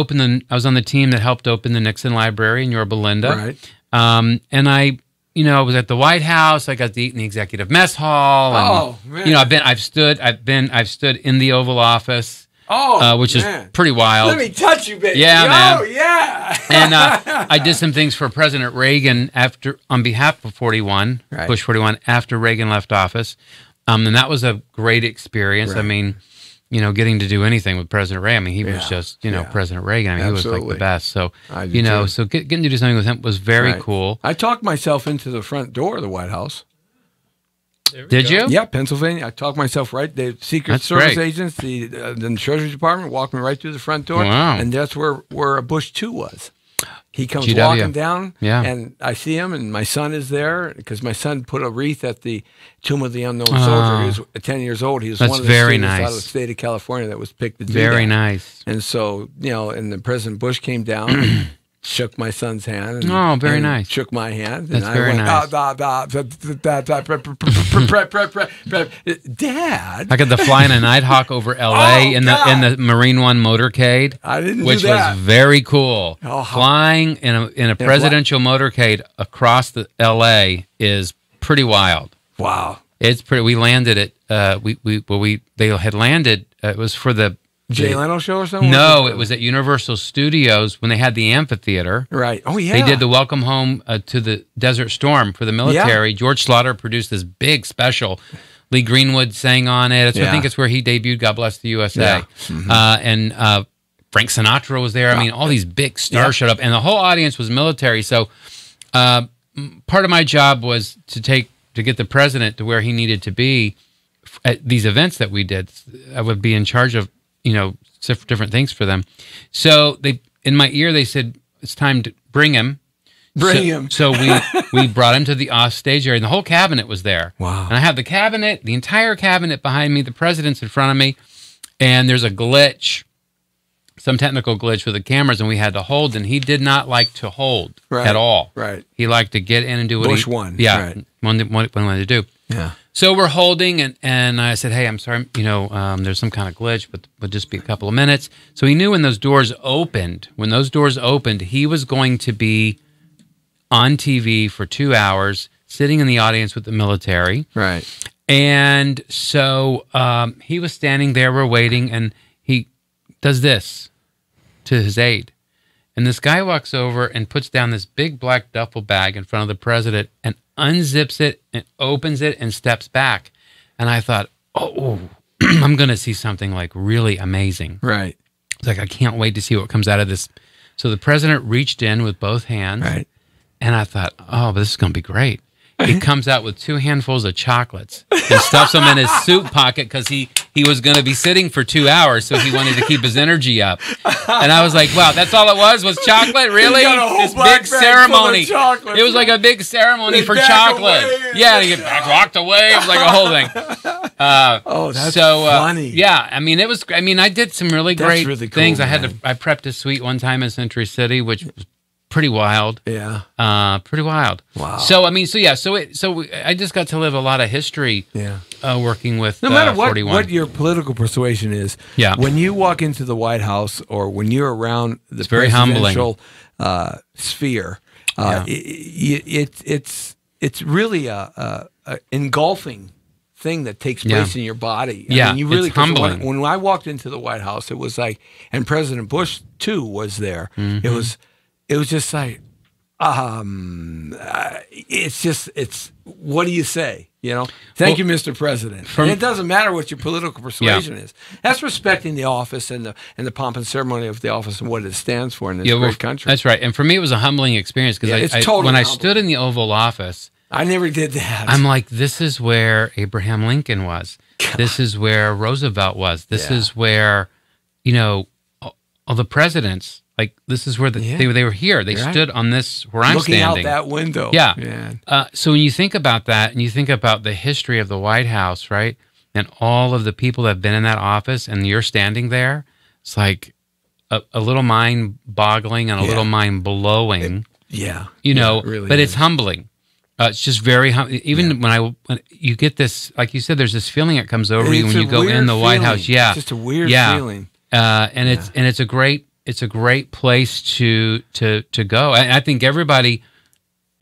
C: was on the team that helped open the Nixon Library in Yorba Linda. Right. And I was at the White House. I got to eat in the executive mess hall. And, man! I've stood in the Oval Office. Which is pretty wild.
B: Let me touch you, baby.
C: Yeah, man.
B: Oh, yeah.
C: And I did some things for President Reagan on behalf of 41, Bush 41, after Reagan left office. And that was a great experience. Right. I mean, getting to do anything with President Reagan. I mean, he was just, President Reagan. I mean, he was like the best. So, so getting to do something with him was very cool. I talked myself into the front door of the White House.
B: Did you? Yeah, Pennsylvania. I talked myself right. The Secret Service agents, the Treasury Department walked me right through the front door. Wow. And that's where Bush 2 was. He comes walking down, and I see him, and my son is there, because my son put a wreath at the Tomb of the Unknown Soldier. He was 10 years old. He was one of the students out of the state of California that was picked to do that.
C: Very nice.
B: And so, and then President Bush came down, shook my son's hand. And,
C: very nice.
B: Shook my hand.
C: That's
B: and
C: very nice.
B: Dad.
C: I got to fly in a Nighthawk over L.A. in the Marine One motorcade.
B: I didn't
C: which
B: do that.
C: Was very cool. Flying in a presidential motorcade across the L.A. is pretty wild.
B: Wow.
C: It's pretty. We landed it. They had landed. It was for the
B: Jay Leno show or something?
C: No, it was at Universal Studios when they had the amphitheater.
B: Right. Oh, yeah.
C: They did the Welcome Home to the Desert Storm for the military. Yeah. George Slaughter produced this big special. Lee Greenwood sang on it. I think it's where he debuted God Bless the USA. Yeah. Mm-hmm. And Frank Sinatra was there. I mean, all these big stars showed up. And the whole audience was military. So part of my job was to get the president to where he needed to be at these events that we did. I would be in charge of different things for them. So in my ear, they said, it's time to bring him.
B: Bring him.
C: So we brought him to the off stage area, and the whole cabinet was there.
B: Wow.
C: And I have the entire cabinet behind me, the president's in front of me, and there's a glitch, some technical glitch with the cameras, and we had to hold, and he did not like to hold at all.
B: Right.
C: He liked to get in and do what
B: Bush won.
C: Yeah,
B: Right.
C: what he wanted to do.
B: Yeah.
C: So we're holding, and I said, hey, I'm sorry, there's some kind of glitch, but would just be a couple of minutes. So he knew when those doors opened, he was going to be on TV for 2 hours, sitting in the audience with the military.
B: Right.
C: And so he was standing there, we're waiting, and he does this to his aide. And this guy walks over and puts down this big black duffel bag in front of the president and unzips it and opens it and steps back. And I thought, oh, I'm going to see something like really amazing.
B: Right.
C: It's like, I can't wait to see what comes out of this. So the president reached in with both hands.
B: Right.
C: And I thought, oh, this is going to be great. He comes out with 2 handfuls of chocolates and stuffs them in his suit pocket because he was going to be sitting for 2 hours, so he wanted to keep his energy up. And I was like, wow, that's all it was chocolate? Really?
B: got a whole
C: This
B: black
C: big
B: bag
C: ceremony.
B: full of chocolates.
C: It was like a big ceremony for
B: back
C: chocolate.
B: away.
C: Yeah, he walked away. It was like a whole thing.
B: Oh, that's funny.
C: Yeah, I did some really
B: That's
C: great
B: really cool,
C: things.
B: man.
C: I prepped a suite one time in Century City, which was pretty wild.
B: Yeah.
C: Pretty wild.
B: Wow.
C: So I just got to live a lot of history.
B: Yeah.
C: Working with
B: No matter
C: 41.
B: what your political persuasion is,
C: Yeah.
B: when you walk into the White House or when you're around the
C: very humbling.
B: presidential sphere, it's really a engulfing thing that takes place in your body.
C: Yeah,
B: you really
C: it's humbling.
B: When I walked into the White House, it was like, and President Bush too was there.
C: Mm-hmm.
B: It was just like, it's what do you say? Thank you, Mr. President. And it doesn't matter what your political persuasion is. That's respecting the office and the pomp and ceremony of the office and what it stands for in this great country.
C: That's right. And for me, it was a humbling experience because
B: it's totally
C: when I
B: humbling.
C: stood in the Oval Office,
B: I never did that.
C: I'm like, this is where Abraham Lincoln was. This is where Roosevelt was. This is where, all the presidents. Like, this is where they were here. They stood on this, where I'm
B: looking
C: standing.
B: out that window.
C: Yeah. So when you think about that, and you think about the history of the White House, right, and all of the people that have been in that office, and you're standing there, it's like a little mind-boggling and a little mind-blowing.
B: It really
C: but
B: is.
C: it's humbling. It's just very even when you get this, like you said, there's this feeling that comes over you when you go in the White House. Yeah,
B: it's just a weird feeling.
C: And it's a great place to go. I think everybody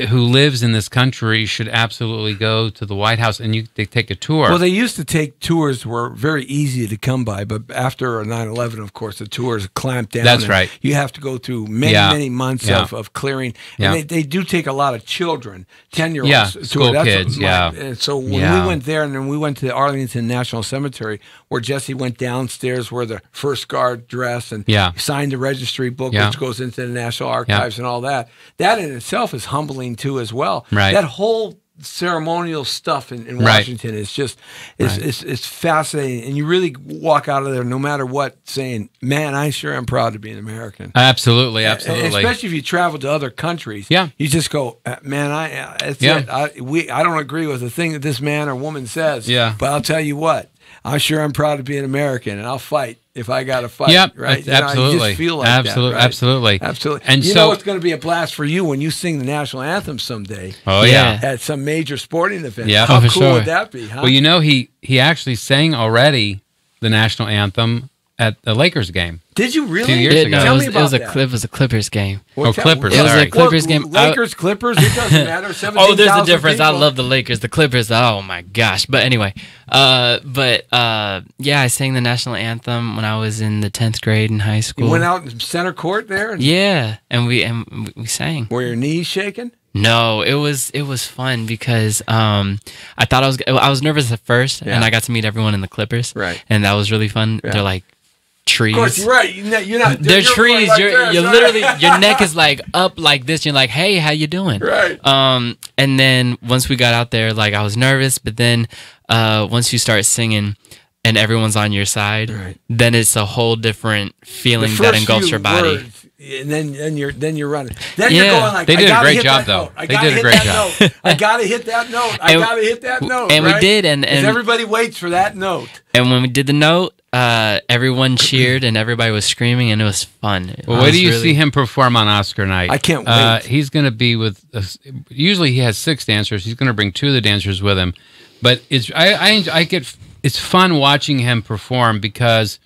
C: who lives in this country should absolutely go to the White House, and they take a tour.
B: Well, they used to take tours were very easy to come by, but after 9/11, of course, the tours clamped down.
C: That's
B: and
C: right.
B: You have to go through many months of clearing. And
C: Yeah.
B: they do take a lot of children, 10-year-olds.
C: Yeah,
B: to
C: school
B: it. That's
C: kids,
B: And so when we went there, and then we went to the Arlington National Cemetery, where Jesse went downstairs where the first guard dress and signed the registry book, which goes into the National Archives and all that. That in itself is humbling too as well.
C: Right.
B: That whole ceremonial stuff in Washington is just it's fascinating, and you really walk out of there no matter what saying, man, I sure am proud to be an American.
C: Absolutely.
B: And especially if you travel to other countries.
C: Yeah.
B: You just go, man, it. I don't agree with the thing that this man or woman says.
C: Yeah.
B: But I'll tell you what, I'm sure I'm proud to be an American, and I'll fight if I got to fight.
C: Yep,
B: right?
C: absolutely.
B: You just feel like
C: absolutely,
B: that, right?
C: absolutely.
B: And you
C: so,
B: know it's going to be a blast for you when you sing the national anthem someday.
C: Oh yeah.
B: At some major sporting event.
C: Yeah,
B: How
C: for
B: cool
C: sure.
B: would that be? Huh?
C: Well, he actually sang already the national anthem at the Lakers game.
B: Did you really?
C: 2 years ago.
B: Tell me about that.
D: It was a Clippers game.
C: Clippers.
D: It was
C: Sorry.
D: a Clippers game.
B: Lakers, Clippers, it doesn't matter.
D: Oh, there's a
B: 17,000
D: difference. I
B: people.
D: love the Lakers. The Clippers, oh my gosh. But anyway, yeah, I sang the national anthem when I was in the 10th grade in high school.
B: You went out in center court there? And
D: Yeah, and we sang.
B: Were your knees shaking?
D: No, it was fun because I thought I was nervous at first, and I got to meet everyone in the Clippers,
B: Right.
D: And that was really fun.
B: Yeah.
D: They're like trees.
B: Of course, you're right. You're not.
D: They're
B: you're
D: trees.
B: like
D: You're
B: this, right?
D: literally your neck is like up like this. You're like, hey, how you doing?
B: Right.
D: And then once we got out there, like I was nervous, but then once you start singing, and everyone's on your side,
B: Right.
D: then it's a whole different feeling
B: The
D: that
B: first
D: engulfs
B: few
D: your body.
B: words, and then you're running. Then you're
D: Yeah.
B: going like,
C: They did
B: I
C: a
B: gotta
C: great
B: hit
C: job,
B: that
C: though.
B: note. I
C: They
B: gotta
C: did a
B: hit
C: great
B: that
C: job.
B: note. I gotta hit that note. I
D: And-
B: gotta hit that note.
D: and we
B: right?
D: did, and
B: 'Cause everybody waits for that note.
D: And when we did the note, everyone cheered and everybody was screaming, and it was fun.
C: Well, wait till you see him perform on Oscar night.
B: I can't wait.
C: He's going to be with. Usually he has 6 dancers. He's going to bring 2 of the dancers with him. But it's fun watching him perform because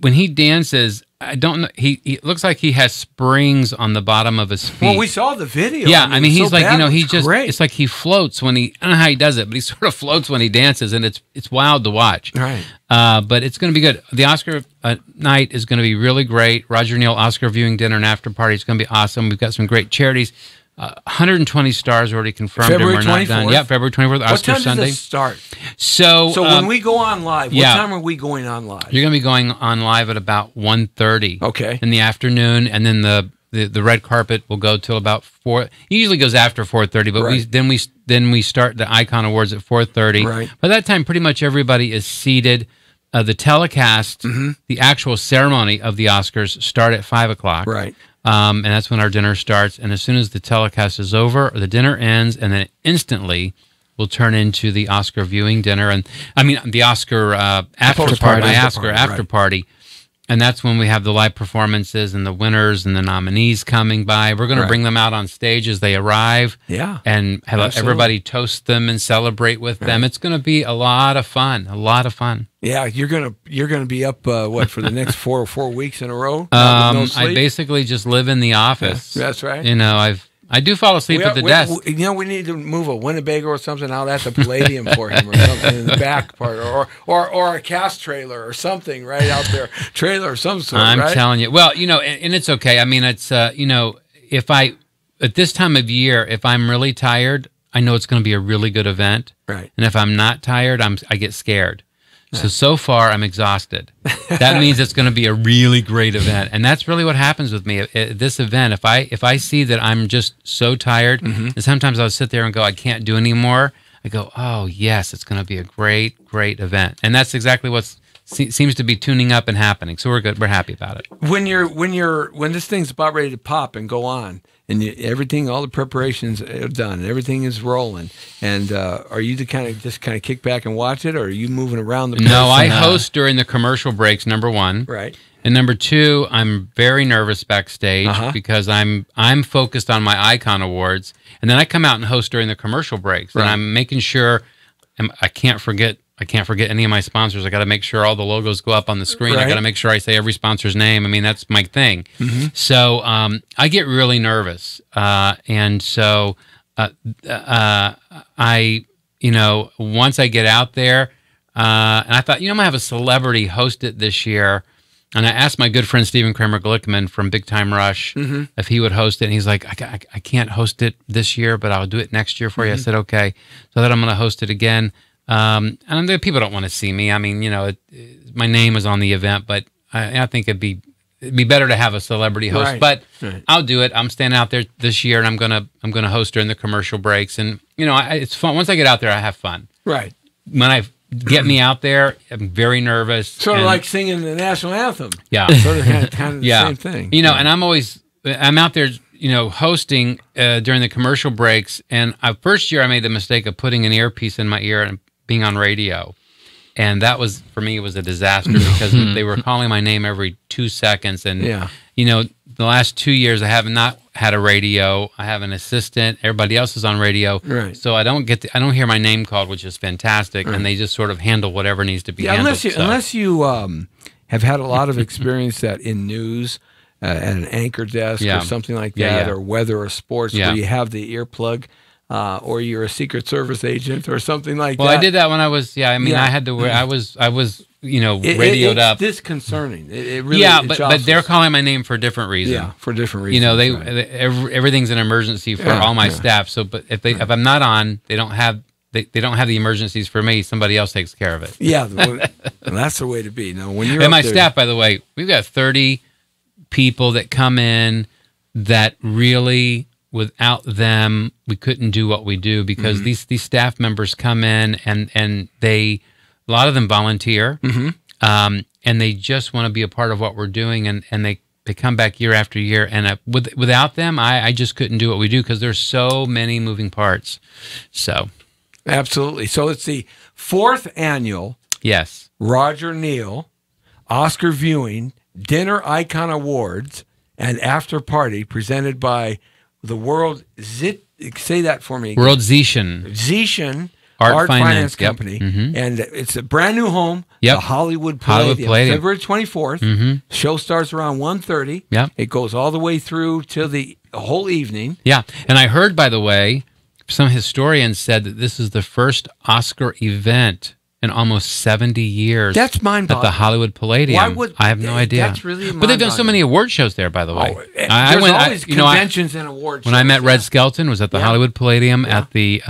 C: when he dances, I don't know. He looks like he has springs on the bottom of his feet.
B: Well, we saw the video.
C: Yeah, I mean, he's
B: so
C: like,
B: bad,
C: he
B: it's
C: just,
B: great.
C: it's like he floats when I don't know how he does it, but he sort of floats when he dances, and it's wild to watch.
B: Right.
C: But it's going to be good. The Oscar night is going to be really great. Roger Neal Oscar viewing dinner and after party is going to be awesome. We've got some great charities. 120 stars already confirmed.
B: February
C: and we're not done.
B: 24th?
C: Yeah, February 24th,
B: What
C: Oscar
B: time
C: Sunday.
B: does it start?
C: So
B: when we go on live, what
C: yeah.
B: time are we going on live?
C: you're going to be going on live at about 1:30
B: Okay.
C: in the afternoon, and then the red carpet will go till about 4. It usually goes after 4:30, but
B: Right.
C: then we start the Icon Awards at 4:30.
B: Right.
C: By that time, pretty much everybody is seated. The telecast,
B: Mm-hmm.
C: the actual ceremony of the Oscars start at 5:00.
B: Right.
C: And that's when our dinner starts. And as soon as the telecast is over, the dinner ends, and then instantly will turn into the Oscar viewing dinner, and I mean the Oscar after party. And that's when we have the live performances and the winners and the nominees coming by. We're going to bring them out on stage as they arrive.
B: Yeah.
C: And have
B: Absolutely.
C: everybody toast them and celebrate with them. It's going to be a lot of fun. A lot of fun.
B: Yeah, you're gonna be up for the next four weeks in a row? With no
C: I
B: sleep?
C: basically just live in the office.
B: That's right.
C: You know, I do fall asleep at the desk.
B: We need to move a Winnebago or something out at the Palladium for him, or something in the back part, or a cast trailer or something right out there, trailer of some sort.
C: I'm
B: right?
C: telling you. Well, and it's okay. I mean, it's if I at this time of year, if I'm really tired, I know it's going to be a really good event.
B: Right.
C: And if I'm not tired, I get scared. So far, I'm exhausted. That means it's going to be a really great event, and that's really what happens with me at this event. If I see that I'm just so tired, and sometimes I'll sit there and go, I can't do anymore. I go, oh yes, it's going to be a great event, and that's exactly what seems to be tuning up and happening. So we're good. We're happy about it.
B: When this thing's about ready to pop and go on, and everything, all the preparations are done, and everything is rolling, and are you to kind of kick back and watch it, or are you moving around the place?
C: No, I host during the commercial breaks. Number one,
B: Right.
C: and number two, I'm very nervous backstage because I'm focused on my Icon Awards, and then I come out and host during the commercial breaks, and I'm making sure I can't forget any of my sponsors. I got to make sure all the logos go up on the screen. I got to make sure I say every sponsor's name. I mean, that's my thing. So I get really nervous, and so I, once I get out there, and I thought, I'm gonna have a celebrity host it this year. And I asked my good friend Stephen Kramer Glickman from Big Time Rush if he would host it. And he's like, I can't host it this year, but I'll do it next year for you. I said, okay. So then I'm going to host it again. And the people don't want to see me. I mean, my name is on the event, but I think it'd be better to have a celebrity host.
B: Right.
C: But I'll do it. I'm standing out there this year, and I'm gonna host during the commercial breaks. And it's fun. Once I get out there, I have fun.
B: Right.
C: When I get me out there, I'm very nervous.
B: Sort of like singing the national anthem.
C: Yeah.
B: Sort of kind of the same thing.
C: And I'm out there, hosting during the commercial breaks. And first year I made the mistake of putting an earpiece in my ear and being on radio. And that was, for me, it was a disaster because they were calling my name every 2 seconds. And, the last 2 years I have not had a radio. I have an assistant. Everybody else is on radio.
B: Right.
C: So I don't hear my name called, which is fantastic. And they just sort of handle whatever needs to be handled.
B: Unless you have had a lot of experience that in news at an anchor desk or something like that, or weather or sports, where you have the earplug, or you're a Secret Service agent or something like that.
C: Well, I did that when I was. I had to wear. I was. Radioed up.
B: It's disconcerting. It really.
C: But they're calling my name for a different reason.
B: Yeah, for different reasons.
C: Everything's an emergency for all my staff. So, but if I'm not on, they don't have the emergencies for me. Somebody else takes care of it.
B: Yeah, and that's the way to be. Now, when you're
C: and my staff, by the way, we've got 30 people that come in that really, without them, we couldn't do what we do because these staff members come in and they A lot of them volunteer,
B: Mm-hmm.
C: and they just want to be a part of what we're doing, and they come back year after year. And without them, I just couldn't do what we do because there's so many moving parts. So,
B: Absolutely. So it's the 4th annual
C: yes.
B: Roger Neal Oscar Viewing Dinner Icon Awards and After Party presented by the World say that for me.
C: World Zetian.
B: Zetian
C: Art
B: Finance
C: Yep.
B: Company.
C: Mhm.
B: And it's a brand new home,
C: Yep.
B: the Hollywood
C: Hollywood
B: Palladium,
C: Palladium.
B: February 24th.
C: Mhm.
B: Show starts around 1:30.
C: Yep.
B: It goes all the way through till the whole evening.
C: Yeah. And I heard, by the way, some historians said that this is the first Oscar event in almost 70 years.
B: That's
C: at
B: mind-boggling.
C: the Hollywood Palladium.
B: Why would
C: I have no idea.
B: That's really
C: But they've done so
B: mind-boggling.
C: many award shows there, by the way.
B: There's always conventions and awards.
C: When I met
B: shows,
C: Red Skelton, was at the
B: Yeah.
C: Hollywood Palladium
B: Yeah.
C: at the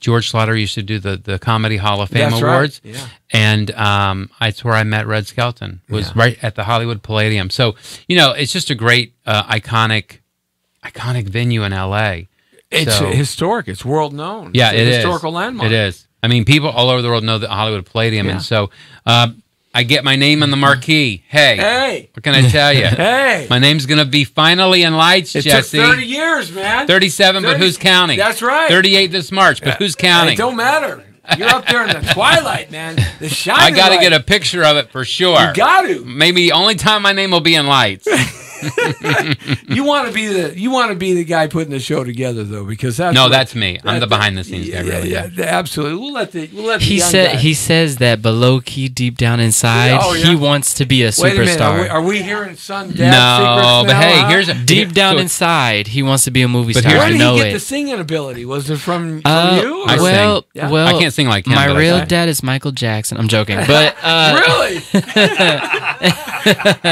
C: George Slaughter used to do the Comedy Hall of Fame
B: That's right.
C: Awards.
B: Yeah.
C: And that's where I met Red Skelton, was right at the Hollywood Palladium. So, it's just a great, iconic venue in L.A.
B: It's
C: So-
B: historic. It's world known.
C: Yeah,
B: it's
C: it
B: a
C: is.
B: historical landmark.
C: It is. I mean, people all over the world know the Hollywood Palladium,
B: Yeah.
C: and so I get my name on the marquee. Hey,
B: Hey.
C: what can I tell you?
B: Hey.
C: My name's going to be finally in lights,
B: It took
C: Jesse.
B: 30 years, man.
C: 37, but
B: 30
C: who's counting?
B: That's right.
C: 38 this March, but who's counting?
B: It don't matter. You're up there in the twilight, man. The shining
C: I got to
B: light.
C: get a picture of it for sure.
B: You got to.
C: Maybe only time my name will be in lights.
B: You want to be the guy putting the show together, though, because that's
C: No,
B: what-
C: that's me. I'm the behind the scenes
B: yeah,
C: guy, really.
B: Yeah, absolutely. We'll let the
D: He
B: young
D: said
B: guy.
D: he says that below key, deep down inside,
B: Oh, yeah.
D: he wants to be a
B: Wait a minute.
D: superstar.
B: Are we hearing son dad
C: No,
B: secrets
C: but
B: now,
C: hey,
B: huh?
C: here's a
D: Deep down
C: so-
D: inside, he wants to be a movie
C: But
D: star.
C: here's
B: Where
D: I
B: did
D: know
B: he get the
D: it.
B: singing ability? Was it from
D: Uh,
B: you? or-
C: I
D: well,
C: sing.
B: Yeah.
D: well,
C: I can't sing like him,
D: My
C: but I
D: real
C: sing.
D: dad is Michael Jackson. I'm joking, but
B: Really?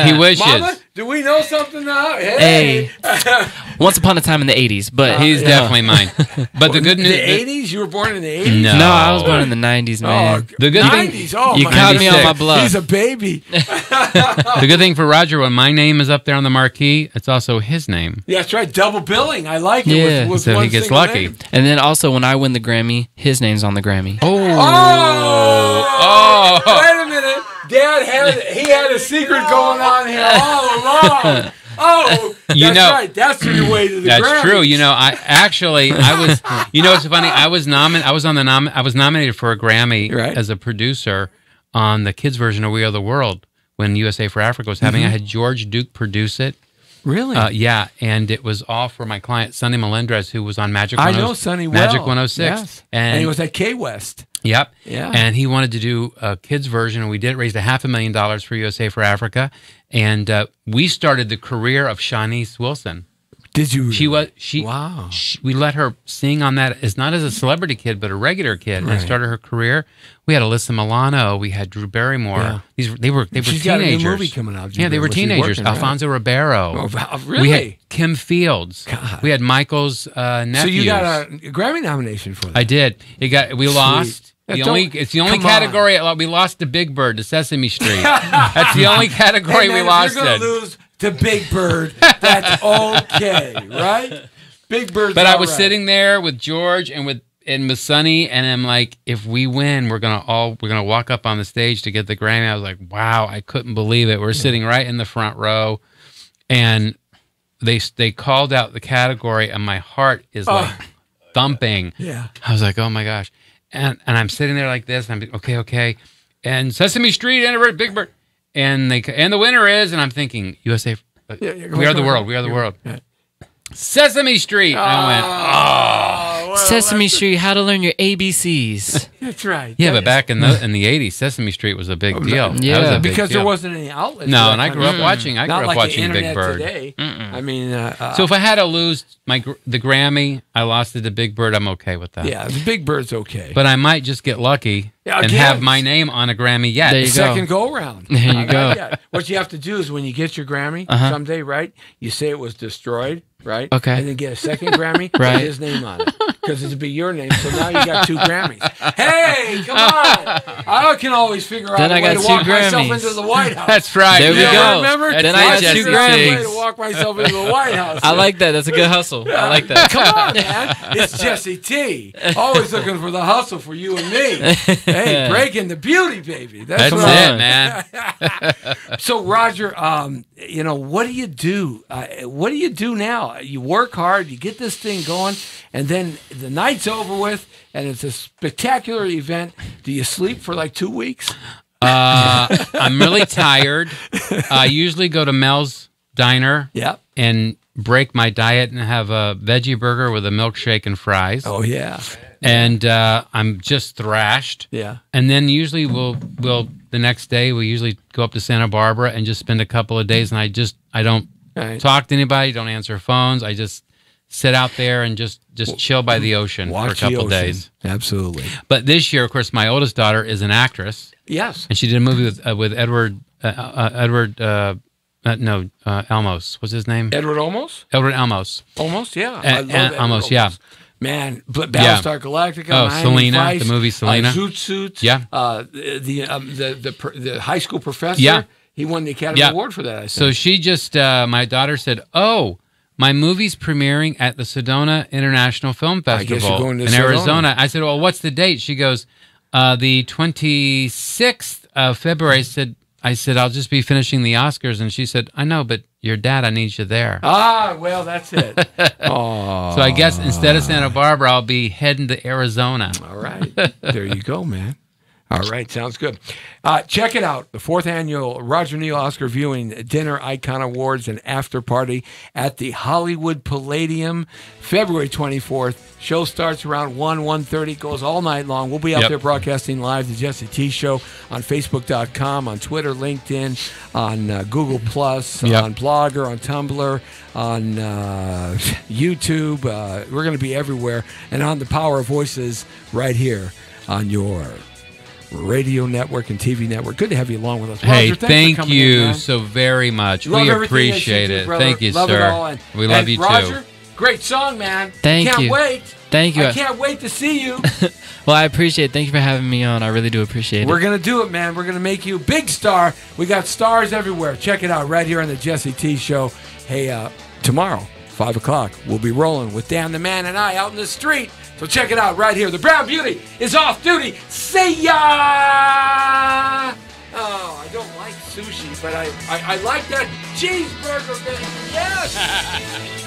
C: He wishes.
B: Mama, do we know something now? Hey.
D: hey, once upon a time in the '80s, but
C: He's definitely mine. But the good news,
B: The 80s? You were born in the 80s?
C: No.
D: no, I was born in the '90s, man.
C: The good thing-
B: 90s. Oh,
D: you
B: my
D: caught me on my
C: 96.
D: bluff.
B: He's a baby.
C: the good thing for Roger, when my name is up there on the marquee, it's also his name.
B: Yeah, that's right. Double billing. I like it.
D: Yeah.
B: With
C: So
B: one
C: he gets
B: single
C: lucky.
B: name.
D: And then also when I win the Grammy, his name's on the Grammy.
B: Oh! Wait a minute. Dad had a secret going on here all along. Oh, that's right. That's the way to the
C: That's
B: Grammys.
C: true. I was. It's funny. I was nominated for a Grammy
B: Right.
C: as a producer on the kids' version of We Are the World when USA for Africa was having. I had George Duke produce it.
B: Really?
C: Yeah, and it was all for my client Sonny Melendrez, who was on Magic.
B: I know Sonny well.
C: Magic 106,
B: Yes. And he was at K West.
C: Yep.
B: Yeah.
C: And he wanted to do a kids version, and we did raise $500,000 for USA for Africa, and we started the career of Shanice Wilson.
B: Did you?
C: Wow. We let her sing on that as not as a celebrity kid, but a regular kid, and started her career. We had Alyssa Milano. We had Drew Barrymore.
B: Yeah.
C: They were
B: She's
C: teenagers.
B: got a new movie coming out.
C: Yeah, they were
B: Was she
C: teenagers.
B: working, right?
C: Alfonso Ribeiro.
B: Oh, wow,
C: We
B: really?
C: had Kim Fields.
B: God.
C: We had Michael's nephews.
B: So you got a Grammy nomination for that?
C: I did. We lost. It's the only
B: Come
C: category we lost to Big Bird, to Sesame Street. That's the only category
B: Hey, man,
C: we lost
B: If you're
C: it.
B: gonna lose to Big Bird, that's okay, right? Big Bird's
C: But I
B: all
C: was
B: right.
C: sitting there with George and with Sonny, and I'm like, if we win, we're gonna walk up on the stage to get the Grammy. I was like, wow, I couldn't believe it. We're sitting right in the front row, and they called out the category, and my heart is like thumping.
B: Yeah.
C: I was like, oh my gosh. And I'm sitting there like this, and I'm okay. And Sesame Street and Big Bird. And the winner is, and I'm thinking, USA, We Are the World, We Are the World.
B: Yeah.
C: Sesame Street. I went,
B: well,
D: Sesame Street, how to learn your ABCs.
B: That's right.
C: yeah,
B: That
C: but back in the 80s, Sesame Street was a big deal.
D: Yeah.
C: That was a big
B: because
C: deal.
B: there wasn't any outlets.
C: No,
B: for that
C: and I
B: kind
C: grew
B: of
C: up
B: stuff.
C: watching. I
B: Not
C: grew up
B: like
C: watching
B: the
C: Big
B: internet
C: Bird.
B: Today. I mean,
C: So if I had to lose the Grammy, I lost it to Big Bird. I'm okay with that.
B: yeah, the Big Bird's okay.
C: But I might just get lucky
B: Yeah,
C: and
B: again.
C: have my name on a Grammy yet.
D: There you go.
B: Second go round.
D: There you go.
B: Yeah. What you have to do is when you get your Grammy
C: Uh-huh.
B: someday, right? You say it was destroyed. right?
D: Okay.
B: And then get a second Grammy
D: Right.
B: with his name on it. Because it'd be your name. So now you got 2 Grammys. Hey, come on. I can always figure out
D: Then
B: a
D: I
B: way
D: got
B: to
D: 2
B: walk myself
D: Grammys.
B: into the White House.
C: That's right.
D: There we
B: You
D: go.
B: remember?
D: Then I got
C: That's
D: 2
C: it.
B: Way to
D: Grammys.
B: walk myself into the White House.
D: I like that. That's a good hustle. I like that.
B: Come on, man. It's Jesse T. Always looking for the hustle for you and me. Hey, breaking the beauty, baby.
C: That's
B: what I-
C: it, man.
B: So, Roger, you know, what do you do? What do you do now? You work hard, you get this thing going, and then the night's over with, and it's a spectacular event. Do you sleep for like 2 weeks?
C: I'm really tired. I usually go to Mel's Diner
B: Yeah.
C: and break my diet and have a veggie burger with a milkshake and fries.
B: Oh, yeah.
C: And I'm just thrashed.
B: Yeah.
C: And then usually we'll the next day we usually go up to Santa Barbara and just spend a couple of days. And I don't
B: Right.
C: talk to anybody, don't answer phones. I just sit out there and just chill by the ocean for a
B: Watch the
C: couple
B: ocean.
C: days.
B: Absolutely.
C: But this year, of course, my oldest daughter is an actress,
B: Yes.
C: and she did a movie with Edward Elmos. What's his name?
B: Edward Olmos?
C: Edward Elmos.
B: Almost, yeah. I love Edward
C: Almost, yeah.
B: Man, Battlestar Galactica,
C: Oh,
B: Miami
C: Selena,
B: Vice,
C: the movie Selena.
B: Zoot Suit,
C: Yeah.
B: The high school professor.
C: Yeah.
B: He won the Academy
C: Yeah.
B: Award for that. I think.
C: So she just, my daughter said, "Oh, my movie's premiering at the Sedona International Film
B: I guess
C: Festival
B: you're going to
C: in
B: Sedona.
C: Arizona." I said, "Well, what's the date?" She goes, "The 26th of February." I said, "I'll just be finishing the Oscars," and she said, "I know, but your dad, I need you there."
B: well, that's it. Oh,
C: So I guess instead of Santa Barbara, I'll be heading to Arizona.
B: all right. There you go, man. All right, sounds good. Check it out. The 4th annual Roger Neal Oscar Viewing Dinner Icon Awards and After Party at the Hollywood Palladium, February 24th. Show starts around 1:30, goes all night long. We'll be out
C: Yep.
B: there broadcasting live the Jesse T Show on Facebook.com, on Twitter, LinkedIn, on Google+,
C: Yep.
B: on Blogger, on Tumblr, on YouTube. We're going to be everywhere. And on the Power of Voices right here on your radio network and TV network. Good to have you along with us.
C: Hey,
B: Roger, thanks for
C: thank
B: coming in,
C: you
B: man.
C: so very much.
B: Love
C: We
B: everything that you
C: appreciate
B: do,
C: it.
B: brother.
C: Thank you,
B: Love it
C: sir.
B: all. And,
C: We love
B: and
C: you
B: Roger,
C: too.
B: great song, man.
D: Thank
B: Can't
D: you.
B: wait.
D: Thank you.
B: I can't wait to see you.
D: Well, I appreciate it. Thank you for having me on. I really do appreciate
B: We're
D: it.
B: going to do it, man. We're going to make you a big star. We got stars everywhere. Check it out right here on the Jesse T Show. Hey, tomorrow, 5 o'clock, we'll be rolling with Dan the Man and I out in the street. So check it out right here. The Brown Beauty is off duty. See ya! Oh, I don't like sushi, but I like that cheeseburger, baby. Yes!